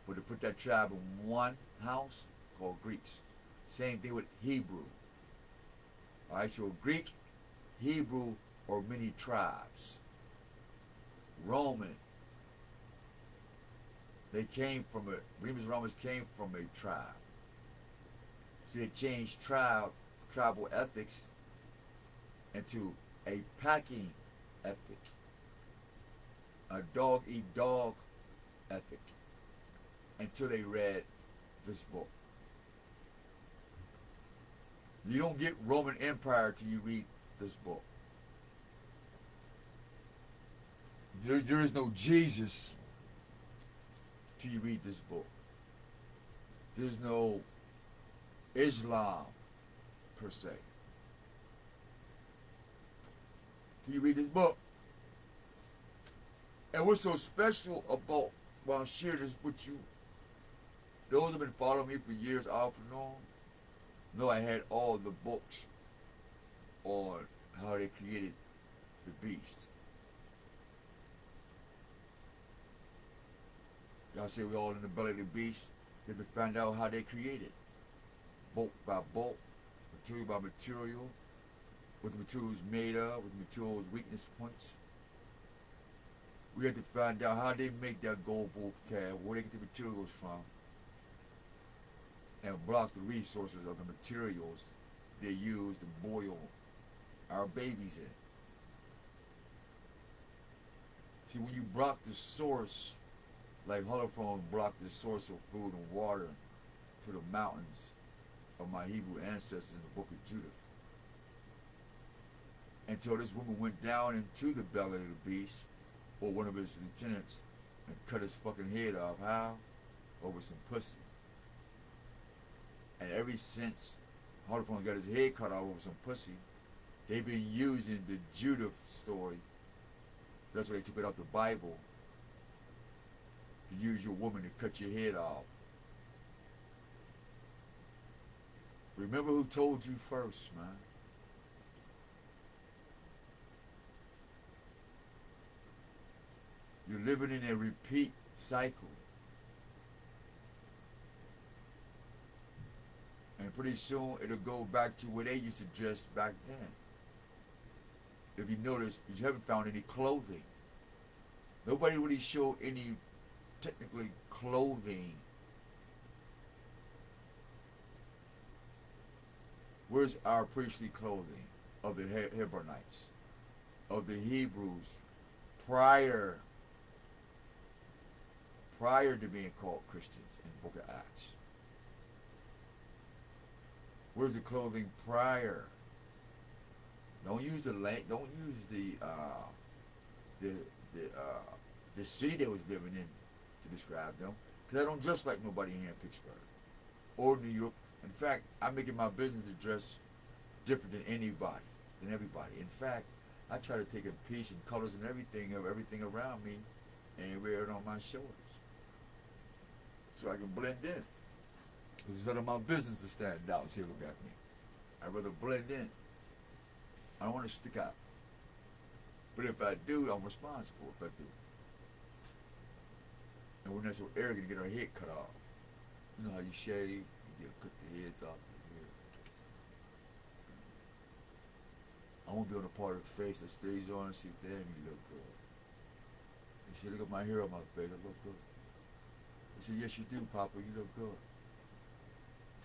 But to put that tribe in one house, called Greeks. Same thing with Hebrew. Alright, so Greek, Hebrew, or many tribes. Roman, they came from Remus Romans came from a tribe. See, they changed tribal ethics into a packing ethic, a dog eat dog ethic, until they read this book. You don't get Roman Empire till you read this book. There is no Jesus till you read this book. There's no Islam per se till you read this book. And what's so special about while I'm sharing this with you, those who have been following me for years off and on, know I had all the books on how they created the beast. Y'all say we all in the belly of the beast. You have to find out how they created. Bolt by bolt, material by material, what the material is made of, what the material's weakness points. We have to find out how they make that gold bull calf, where they get the materials from, and block the resources of the materials they use to boil our babies in. See, when you block the source, like Holophone blocked the source of food and water to the mountains of my Hebrew ancestors in the book of Judith, until this woman went down into the belly of the beast, or one of his lieutenants, and cut his fucking head off. How? Over some pussy. And ever since Holophone got his head cut off over some pussy, they've been using the Judith story. That's why they took it out the Bible, to use your woman to cut your head off. Remember who told you first, man. You're living in a repeat cycle. And pretty soon it'll go back to where they used to dress back then. If you notice, you haven't found any clothing. Nobody really showed any technically clothing. Where's our priestly clothing of the Hebronites, of the Hebrews, prior to being called Christians in the book of Acts? Where's the clothing prior? Don't use the the city they was living in to describe them, because I don't dress like nobody here in Pittsburgh or New York. In fact, I make it my business to dress different than everybody. In fact, I try to take a piece and colors and everything of everything around me and wear it on my shoulders, so I can blend in. Because it's none of my business to stand out and say, look at me. I'd rather blend in. I don't want to stick out. But if I do, I'm responsible if I do. And we're not so arrogant to get our head cut off. You know how you shave, you get cut the heads off of your hair. I want to be on the part of the face that stays on and see, damn, you look good. They say, look at my hair on my face, I look good. They say, yes, you do, Papa, you look good.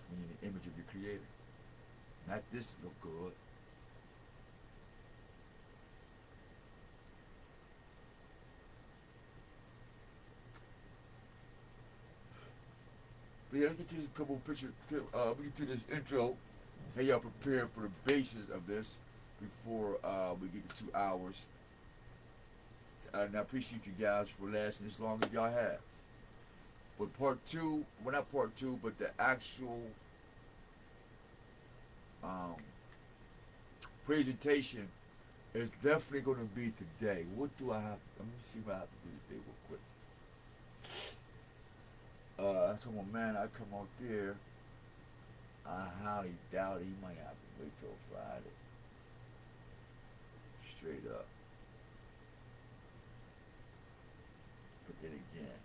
When you're in the image of your creator. Not this look good. But yeah, let's get to a couple of pictures. We get to this intro. Hey, y'all prepare for the basis of this before we get to 2 hours. And I appreciate you guys for lasting as long as y'all have. But part two, well, not part two, but the actual presentation is definitely going to be today. What do I have? Let me see what I have to do today real quick. I told my man I'd come out there. I highly doubt he might have to wait till Friday. Straight up. But then again,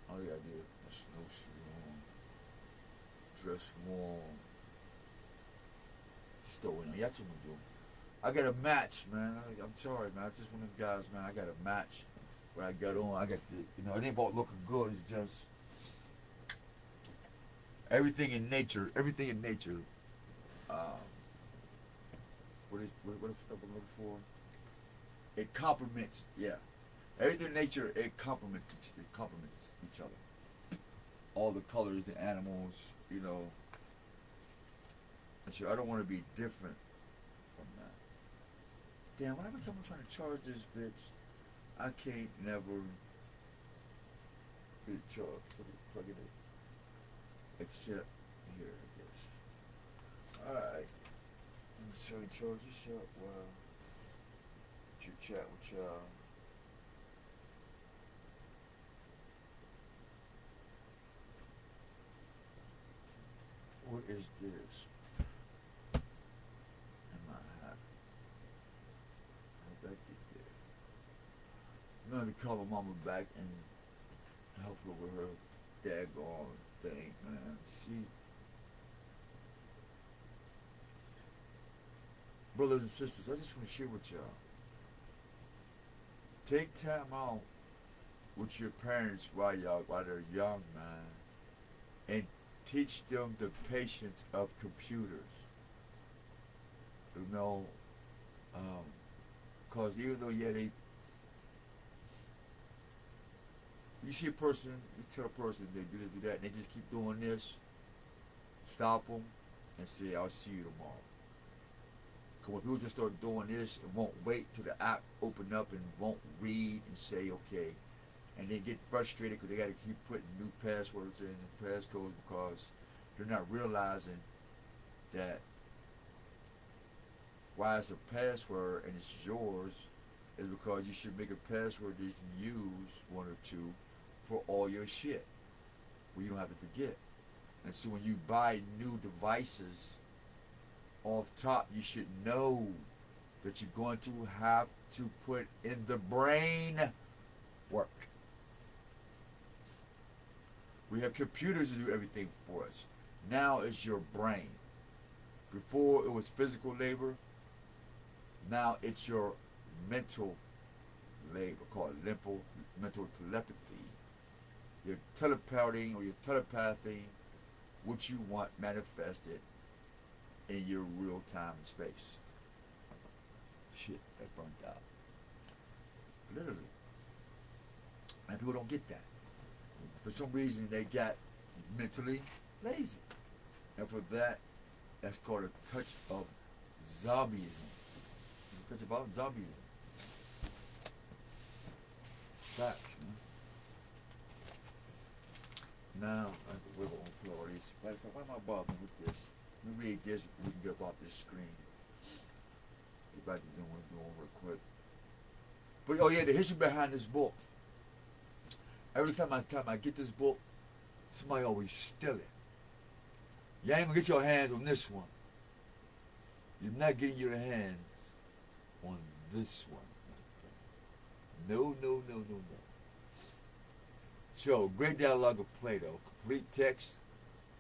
all you gotta do is put a snowsuit on, dress warm, stow in. That's what I'm doing. I got a match, man. I'm sorry, man. I'm just one of them guys, man. I got a match where I got on. I got the, it ain't about looking good. It's just everything in nature. Everything in nature. What is what stuff I'm looking for? It complements. Yeah. Everything in nature, it complements each other. All the colors, the animals, And so I don't want to be different from that. Damn, every time I'm trying to charge this bitch, I can't never get it charged. Plug it in. Except here, I guess. Alright. Let me try to charge this up while you chat with y'all. What is this? In my hat. How'd that get there? I'm gonna call my mama back and help her with her daggone thing, man. Brothers and sisters, I just want to share with y'all. Take time out with your parents while they're young, man. And teach them the patience of computers. Cause even though you see a person, you tell a person they do this, do that, and they just keep doing this, stop them and say, I'll see you tomorrow. Cause when people just start doing this and won't wait till the app open up and won't read and say, okay, and they get frustrated because they got to keep putting new passwords in and passcodes because they're not realizing that why it's a password and it's yours is because you should make a password that you can use, one or two, for all your shit, where you don't have to forget. And so when you buy new devices, off top, you should know that you're going to have to put in the brain work. We have computers to do everything for us. Now it's your brain. Before it was physical labor. Now it's your mental labor, called mental telepathy. You're teleporting or you're telepathing what you want manifested in your real time and space. Shit, that's burnt out. Literally. And people don't get that. For some reason they got mentally lazy. And for that, that's called a touch of zombieism. A touch of zombieism. Facts, man. Now, we're going to put all these. Why am I bothering with this? Let me read this, we can get off this screen. Get back to doing what I'm doing real quick. But oh yeah, the history behind this book. Every time I get this book, somebody always steal it. You ain't gonna get your hands on this one. You're not getting your hands on this one, my friend. No, no, no, no, no. So, Great Dialogue of Plato, complete text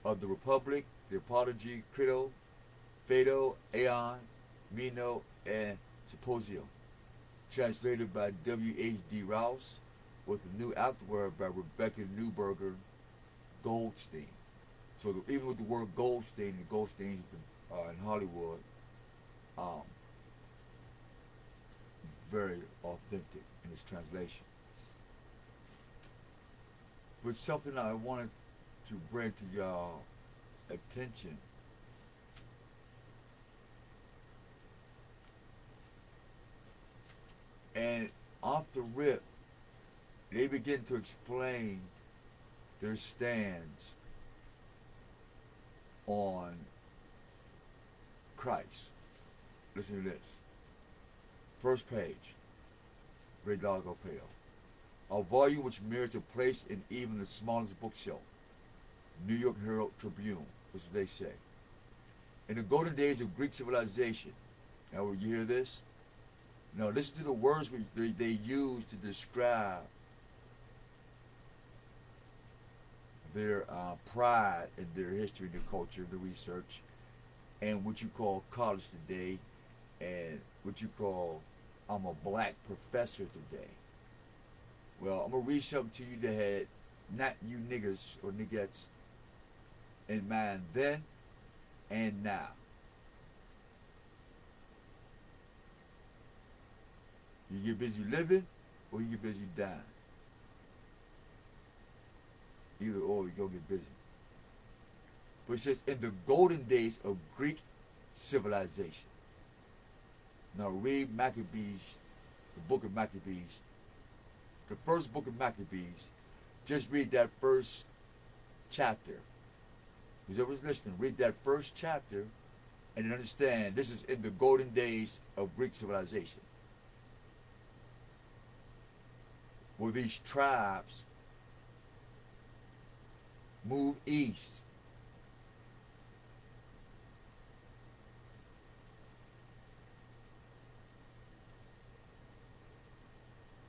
of the Republic, the Apology, Crito, Phaedo, Aeon, Meno, and Symposium. Translated by W.H.D. Rouse, with a new afterword by Rebecca Newberger Goldstein. So even with the word Goldstein, the Goldsteins in Hollywood, very authentic in its translation. But something I wanted to bring to y'all attention. And off the rip, they begin to explain their stands on Christ. Listen to this. First page, Great Dialogue of Plato. A volume which merits a place in even the smallest bookshelf. New York Herald Tribune, that's what they say. In the golden days of Greek civilization, now will you hear this? Now listen to the words they use to describe their pride in their history, their culture, the research, and what you call college today, and what you call I'm a black professor today. Well, I'm going to read something to you that had not you niggas or niggettes in mind then and now. You get busy living or you get busy dying. Either or, you go get busy. But it says, in the golden days of Greek civilization. Now read Maccabees, the book of Maccabees, the first book of Maccabees. Just read that first chapter. Whoever's listening, read that first chapter and then understand this is in the golden days of Greek civilization. Where these tribes move east.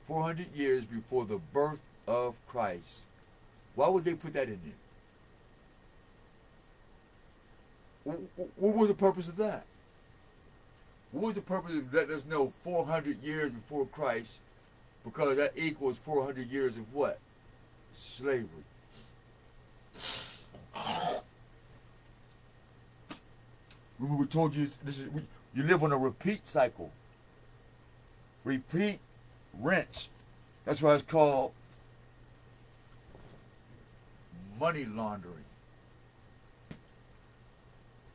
$400 before the birth of Christ. Why would they put that in there? What was the purpose of that? What was the purpose of letting us know 400 years before Christ? Because that equals 400 years of what? Slavery. Remember we told you this is you live on a repeat cycle. Repeat rents. That's why it's called money laundering.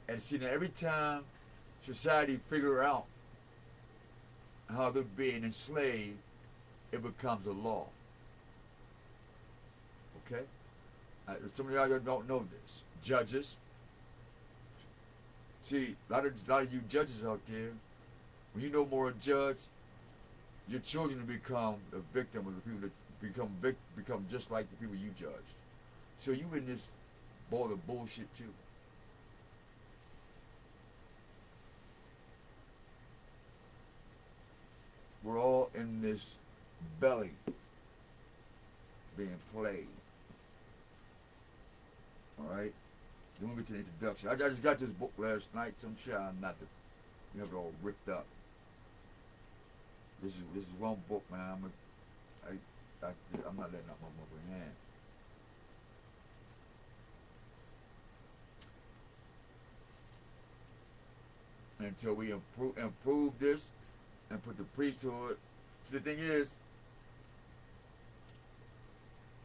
And see, now every time society figure out how they're being enslaved, it becomes a law. Okay? Some of y'all don't know this. Judges. See, a lot of you judges out there, when you know more a judge, your children become the victim of the people that become just like the people you judged. So you in this ball of bullshit too. We're all in this belly being played. Alright? Then we'll get to the introduction. I just got this book last night, so I'm trying not to have it all ripped up. This is one book, man. I'm not letting out my motherfucking hand. Until we improve this and put the priesthood. See, the thing is,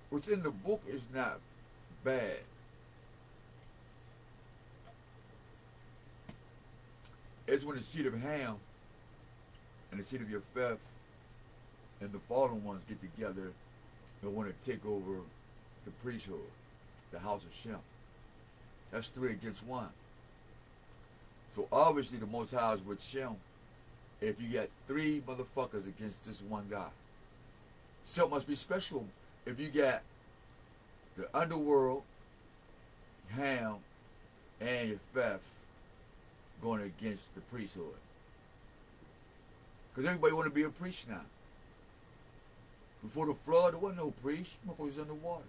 what's in the book is not bad. It's when the seed of Ham and the seed of Japheth and the fallen ones get together and want to take over the priesthood, the house of Shem. That's 3 against 1. So obviously the Most High is with Shem if you got 3 motherfuckers against this one guy. Something must be special if you got the underworld, Ham, and Japheth going against the priesthood. Because everybody want to be a priest now. Before the flood, there wasn't no priest. Motherfuckers was underwater.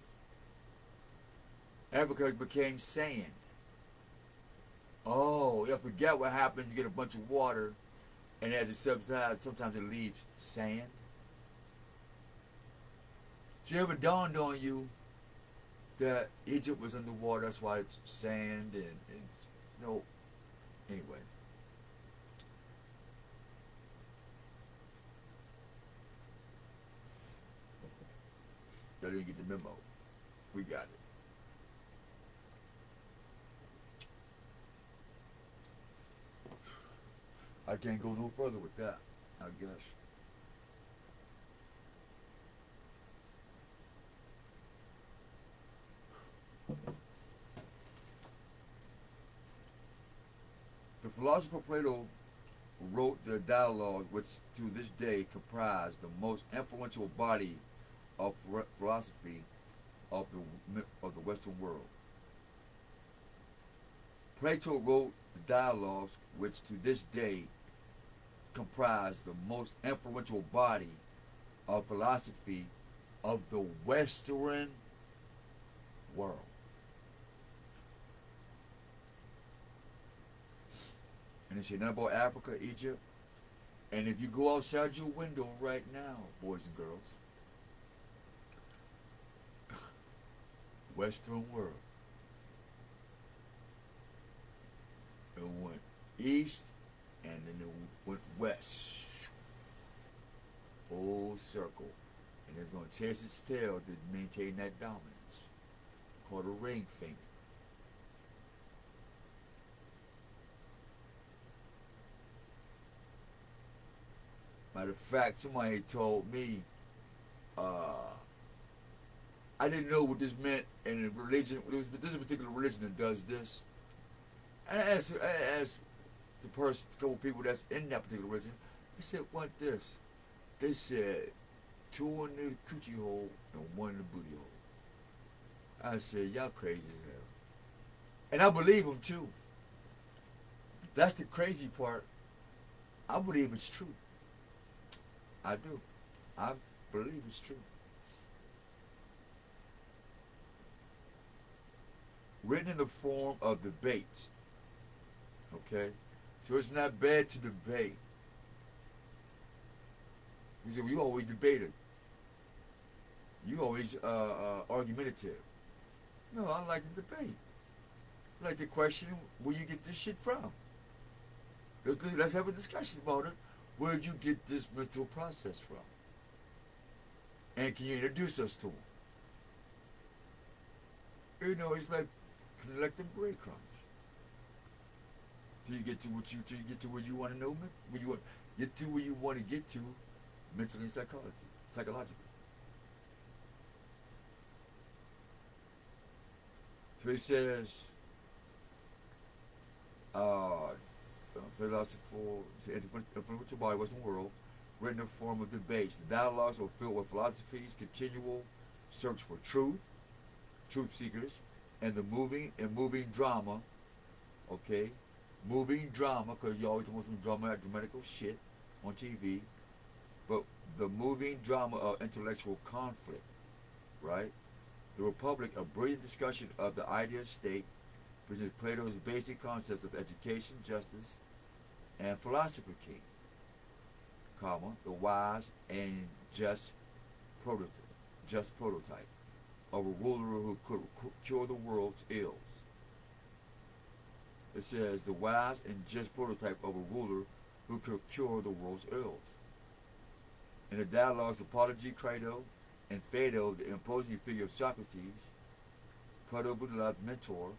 Africa became sand. Oh, I forget what happens. You get a bunch of water, and as it subsides, sometimes it leaves sand. So it ever dawned on you that Egypt was underwater? That's why it's sand and snow. Anyway. Y'all didn't get the memo. We got it. I can't go no further with that, I guess. The philosopher Plato wrote the dialogue which to this day comprise the most influential body of philosophy of the Western world. Plato wrote the dialogues which to this day comprise the most influential body of philosophy of the Western world. And they say nothing about Africa, Egypt. And if you go outside your window right now, boys and girls, Western world. It went east and then it went west. Full circle. And it's going to chase its tail to maintain that dominance. Called a ring finger. Matter of fact, somebody told me, I didn't know what this meant in a religion. This is a particular religion that does this. I asked the person, a couple people that's in that particular religion, I said, what this? They said, 2 in the coochie hole and 1 in the booty hole. I said, y'all crazy as hell. And I believe them too. That's the crazy part. I believe it's true. I do. I believe it's true. Written in the form of debates. Okay? So it's not bad to debate. We say, well, you always debated. You always argumentative. No, I like to debate. I like to question where you get this shit from. Let's have a discussion about it. Where did you get this mental process from? And can you introduce us to them? You know, it's like collecting breadcrumbs. Till you get to where you want to know, where you want get to where you want to get to, mentally and psychologically. So he says, philosophical, influential body, Western world, written in the form of debates. The dialogues are filled with philosophy's continual search for truth seekers, and the moving drama, okay? Moving drama, because you always want some dramatical shit on TV, but the moving drama of intellectual conflict, right? The Republic, a brilliant discussion of the ideal state, presents Plato's basic concepts of education, justice, and philosophy king, comma, the wise and just prototype of a ruler who could cure the world's ills. It says the wise and just prototype of a ruler who could cure the world's ills. In the dialogues of Apology, Crito, and Phaedo, the imposing figure of Socrates, Plato's beloved mentor,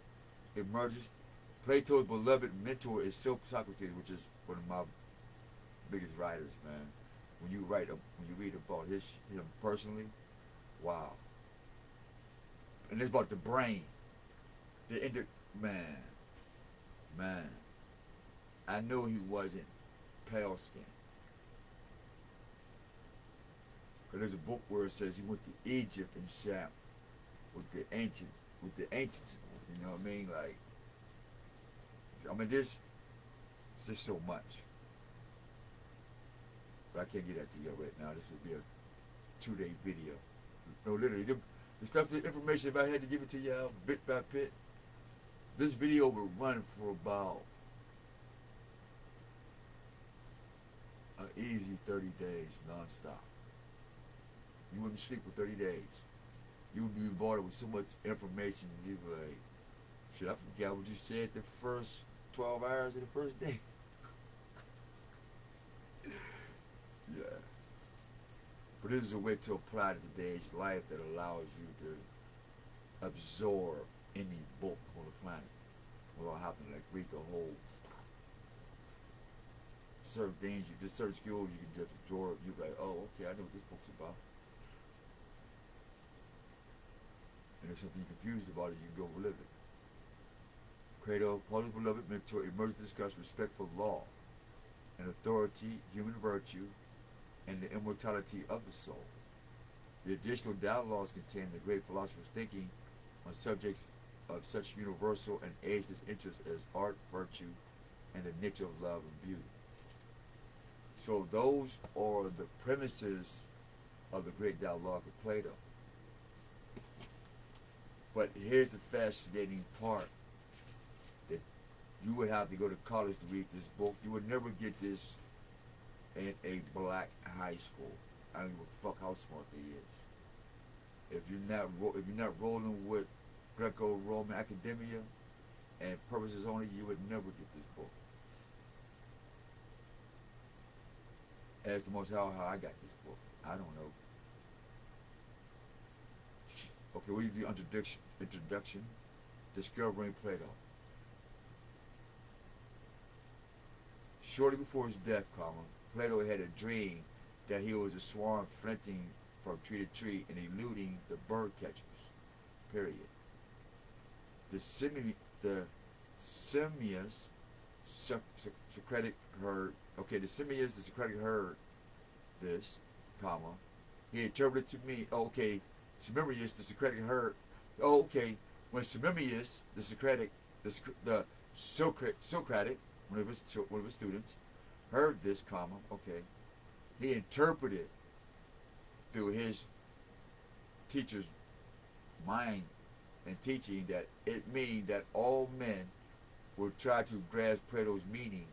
emerges. Plato's beloved mentor is Socrates, which is one of my biggest writers, man. When you read about him personally, wow. And it's about the brain, man. I know he wasn't pale skin. Cause there's a book where it says he went to Egypt and sat with the ancients. You know what I mean? Like, I mean, there's just so much. But I can't get that to you right now. This will be a 2-day video. No, literally, the stuff, the information, if I had to give it to y'all bit by bit, this video would run for about an easy 30 days non-stop. You wouldn't sleep for 30 days. You would be bombarded with so much information, you'd be like, shit, I forgot what you said the first 12 hours of the first day. Yeah. But this is a way to apply to today's life that allows you to absorb any book on the planet without having to like read the whole. Certain things, certain skills you can just absorb. You're like, oh, okay, I know what this book's about. And if something you're confused about it, you can go live it. Credo, Paul's beloved mentor, emerges to discuss respect for law and authority, human virtue, and the immortality of the soul. The additional dialogues contain the great philosopher's thinking on subjects of such universal and ageless interest as art, virtue, and the nature of love and beauty. So those are the premises of the great dialogue of Plato. But here's the fascinating part, that you would have to go to college to read this book. You would never get this in a black high school. I don't give a fuck how smart they is. If you're not rolling with Greco-Roman academia and purposes only, you would never get this book. Ask the Most High how I got this book. I don't know. Okay, we'll do introduction. Discovering Plato. Shortly before his death, Plato had a dream that he was a swan flinting from tree to tree and eluding the bird catchers. Period. The Simius, Socratic heard. Okay, the Simius, the Socratic heard this, he interpreted to me. Okay, Simius, the Socratic heard. Oh, okay, when Simius, the Socratic, Socratic, one of his students, heard this, okay, he interpreted through his teacher's mind and teaching that it means that all men will try to grasp Plato's meaning,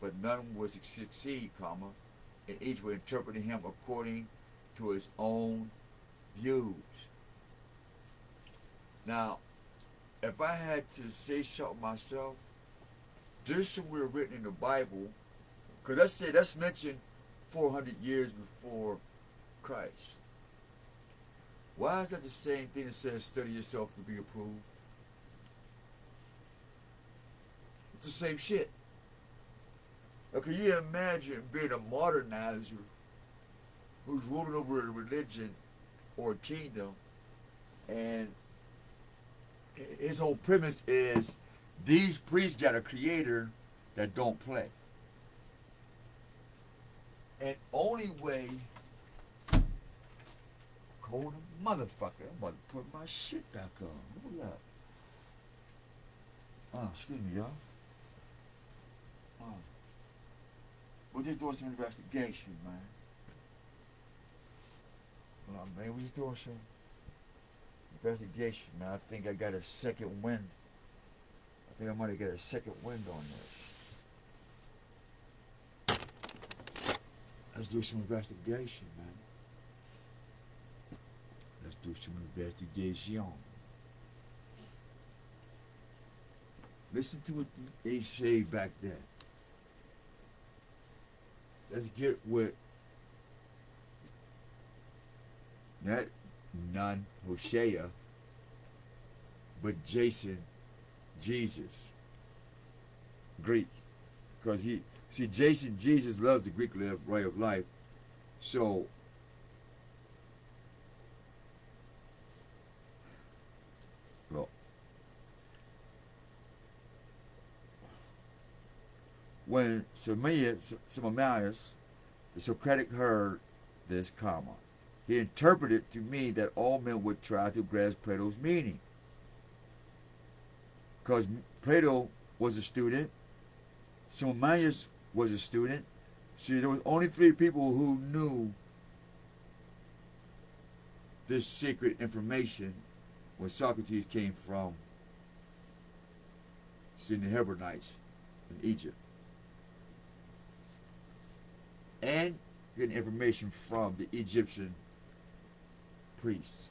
but none will succeed, and each will interpret him according to his own views. Now, if I had to say something myself, there's somewhere written in the Bible, because that's mentioned 400 years before Christ. Why is that the same thing that says study yourself to be approved? It's the same shit. Now, can you imagine being a modernizer who's ruling over a religion or a kingdom, and his whole premise is these priests got a creator that don't play. And only way, cold motherfucker, I'm about to put my shit back on. Hold up. Excuse me, y'all. We're just doing some investigation, man. Hold on, man. We're just doing some investigation, man. I think I got a second wind. I think I might have got a second wind on this. Let's do some investigation, man. Let's do some investigation. Listen to what they say back then. Let's get with not non-Hosea, but Jason, Jesus, Greek. Because Jason, Jesus loves the Greek way of life. So, look. When Simius, the Socratic heard this, he interpreted to mean that all men would try to grasp Plato's meaning. Because Plato was a student, Simius was a student, See, there was only 3 people who knew this secret information when Socrates came from, seeing the Hebronites in Egypt, and getting information from the Egyptian priests,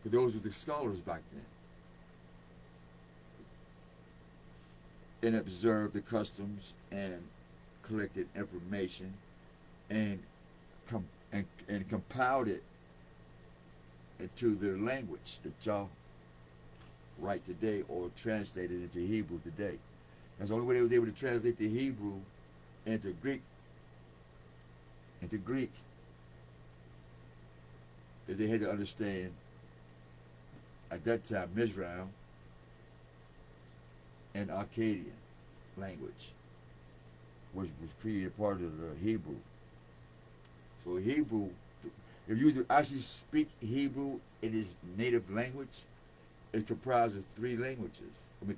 because those were the scholars back then, and observed the customs and collected information and compiled it into their language that y'all write today, or translated into Hebrew today. That's the only way they was able to translate the Hebrew into Greek. Is they had to understand at that time Mizraim and Akkadian language, which was created part of the Hebrew. So Hebrew, if you actually speak Hebrew in its native language, it's comprised of 3 languages. I mean,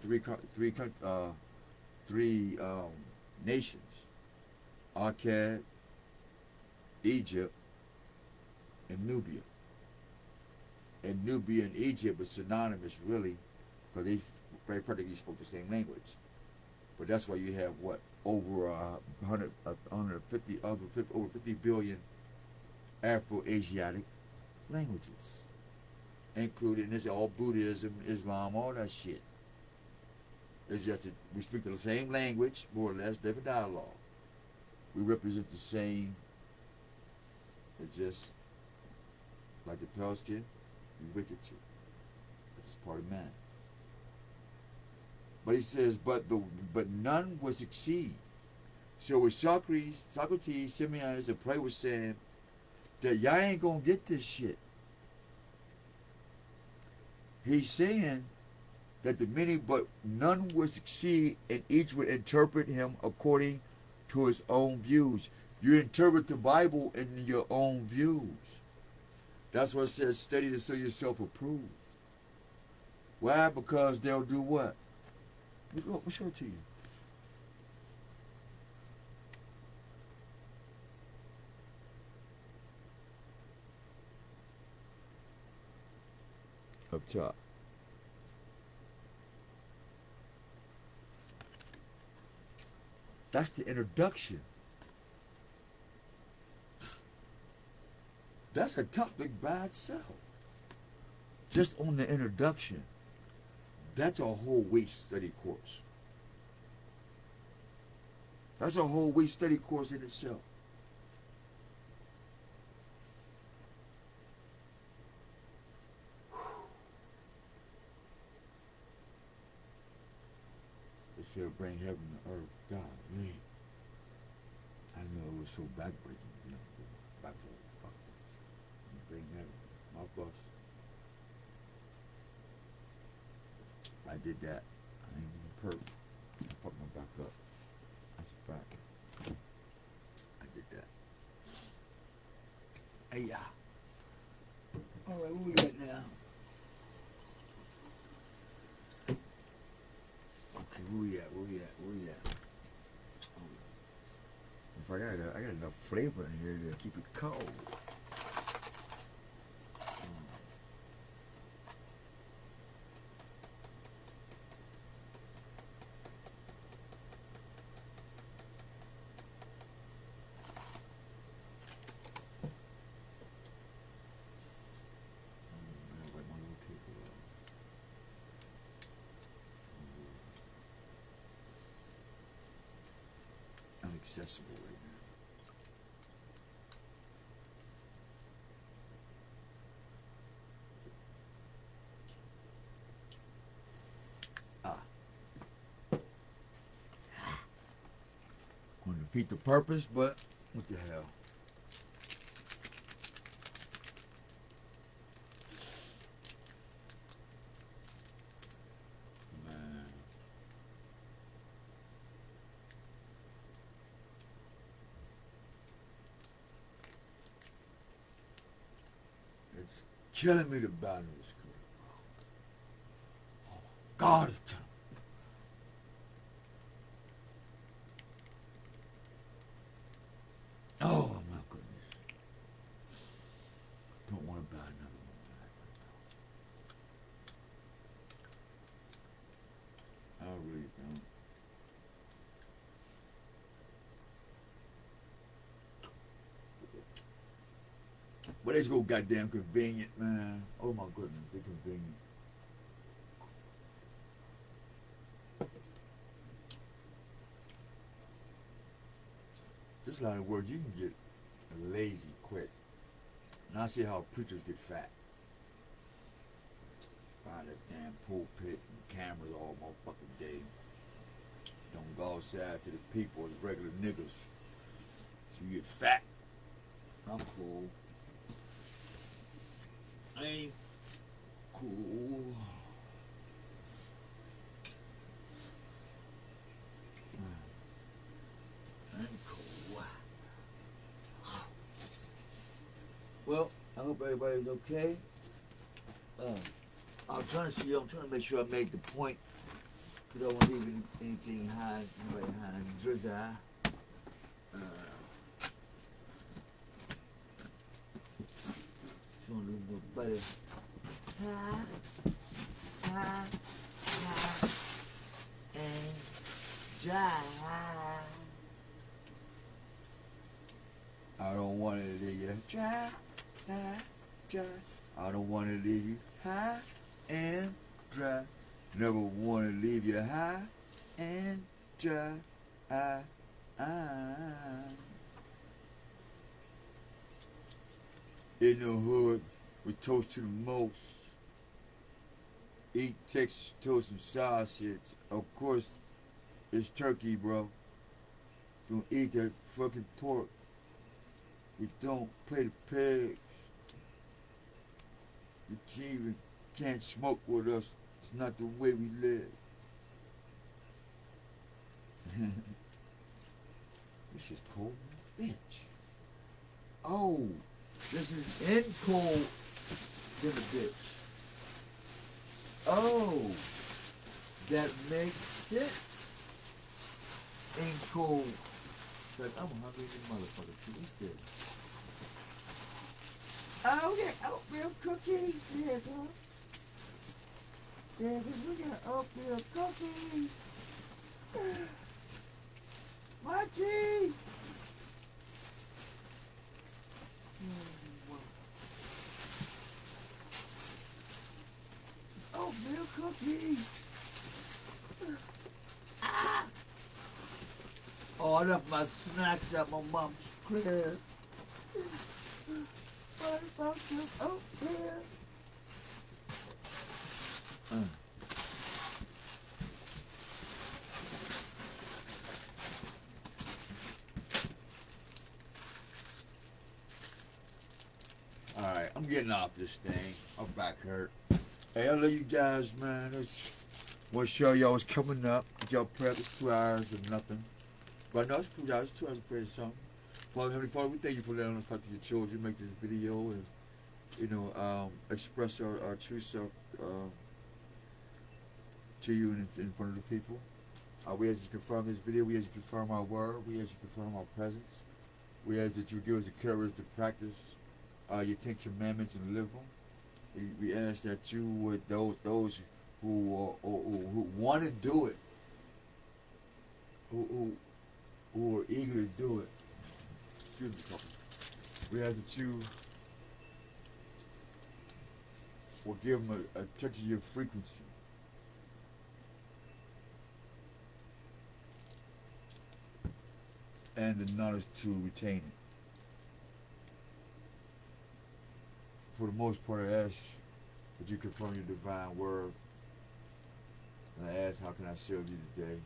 three nations: Akkad, Egypt, and Nubia. And Nubia and Egypt are synonymous, really, because they very practically spoke the same language. But that's why you have over 50 billion Afro-Asiatic languages, including this all Buddhism, Islam, all that shit. It's just that we speak the same language, more or less, different dialogue. We represent the same. It's just like the pale skin, we wicked too. That's part of man. But he says, but none will succeed. So with Socrates, Simeon, and Plato was saying that y'all ain't gonna get this shit. He's saying that the many, but none will succeed, and each would interpret him according to his own views. You interpret the Bible in your own views. That's what it says, study to show yourself approved. Why? Because they'll do what? We'll show it to you. Up top. That's the introduction. That's a topic by itself. Just on the introduction, that's a whole week study course. That's a whole week study course in itself. They said bring heaven to earth. God, man. I know it was so backbreaking, you know. Backbreaking, fuck that. Bring heaven. My boss. I did that. I ain't even perk. I fucked my back up. That's a fact. I did that. Hey, yeah. Alright, where we at now? Okay, where we at? If I got enough flavor in here to keep it cold. Accessible right now. Going to defeat the purpose, but what the hell? Killing me to battle this good, bro. Oh my God, it's killing me. But it's go goddamn convenient, man. Oh my goodness, they're convenient. This line of work, you can get lazy quick. And I see how preachers get fat. Behind that damn pulpit and cameras all motherfucking day. Don't go outside to the people as regular niggas. So you get fat. I'm cool. I ain't cool. I ain't cool. Well, I hope everybody's okay. I'm trying to make sure I made the point. Because I don't want to leave anything behind, Drizzy. Don't leave nobody high and dry. I don't want to leave you dry. I don't want to leave you high and dry. Never want to leave you high and dry. In the hood, we toast to the most. Eat Texas toast and sausage. Of course, it's turkey, bro. Don't eat that fucking pork. We don't play the pigs. You can't smoke with us. It's not the way we live. This is cold, bitch. Oh, this is in cold than a bitch. Oh, that makes sense. Ain't cold. Like, I'm hungry as a motherfucker. See, what's this? Oh, yeah, oatmeal cookies. Yeah, bro. Yeah, we got oatmeal cookies. Mochi. Oatmeal cookies. Ah. Oh, I left my snacks at my mom's crib. What about some oatmeal? Alright, I'm getting off this thing. My back hurt. Hey, I love you guys, man. I just want to show y'all what's coming up. Y'all prep. It's 2 hours of nothing. But no, it's 2 hours. 2 hours of prayer or something. Father, Heavenly Father, we thank you for letting us talk to your children, make this video, and, express our true self to you in front of the people. We ask you to confirm this video. We ask you to confirm our word. We ask you to confirm our presence. We ask that you give us the courage to practice your 10 commandments and live them. We ask that you would, those who want to do it, who are eager to do it, excuse me, couple. We ask that you will give them a touch of your frequency. And the knowledge to retain it. For the most part, I ask that you confirm your divine word. And I ask, how can I serve you today?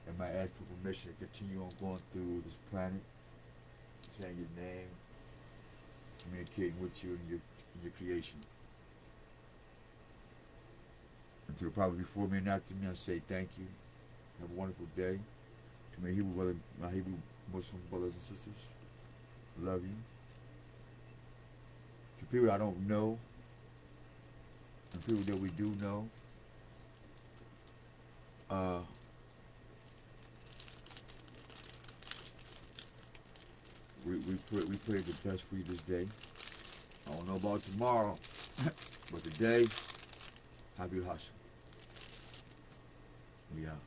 And I ask for permission to continue on going through this planet, saying your name, communicating with you in your creation. And to the prophet before me and after me, I say thank you. Have a wonderful day. To my Hebrew Muslim brothers and sisters, love you. To people I don't know, and people that we do know, we pray the best for you this day. I don't know about tomorrow, but today, happy hustle. We out.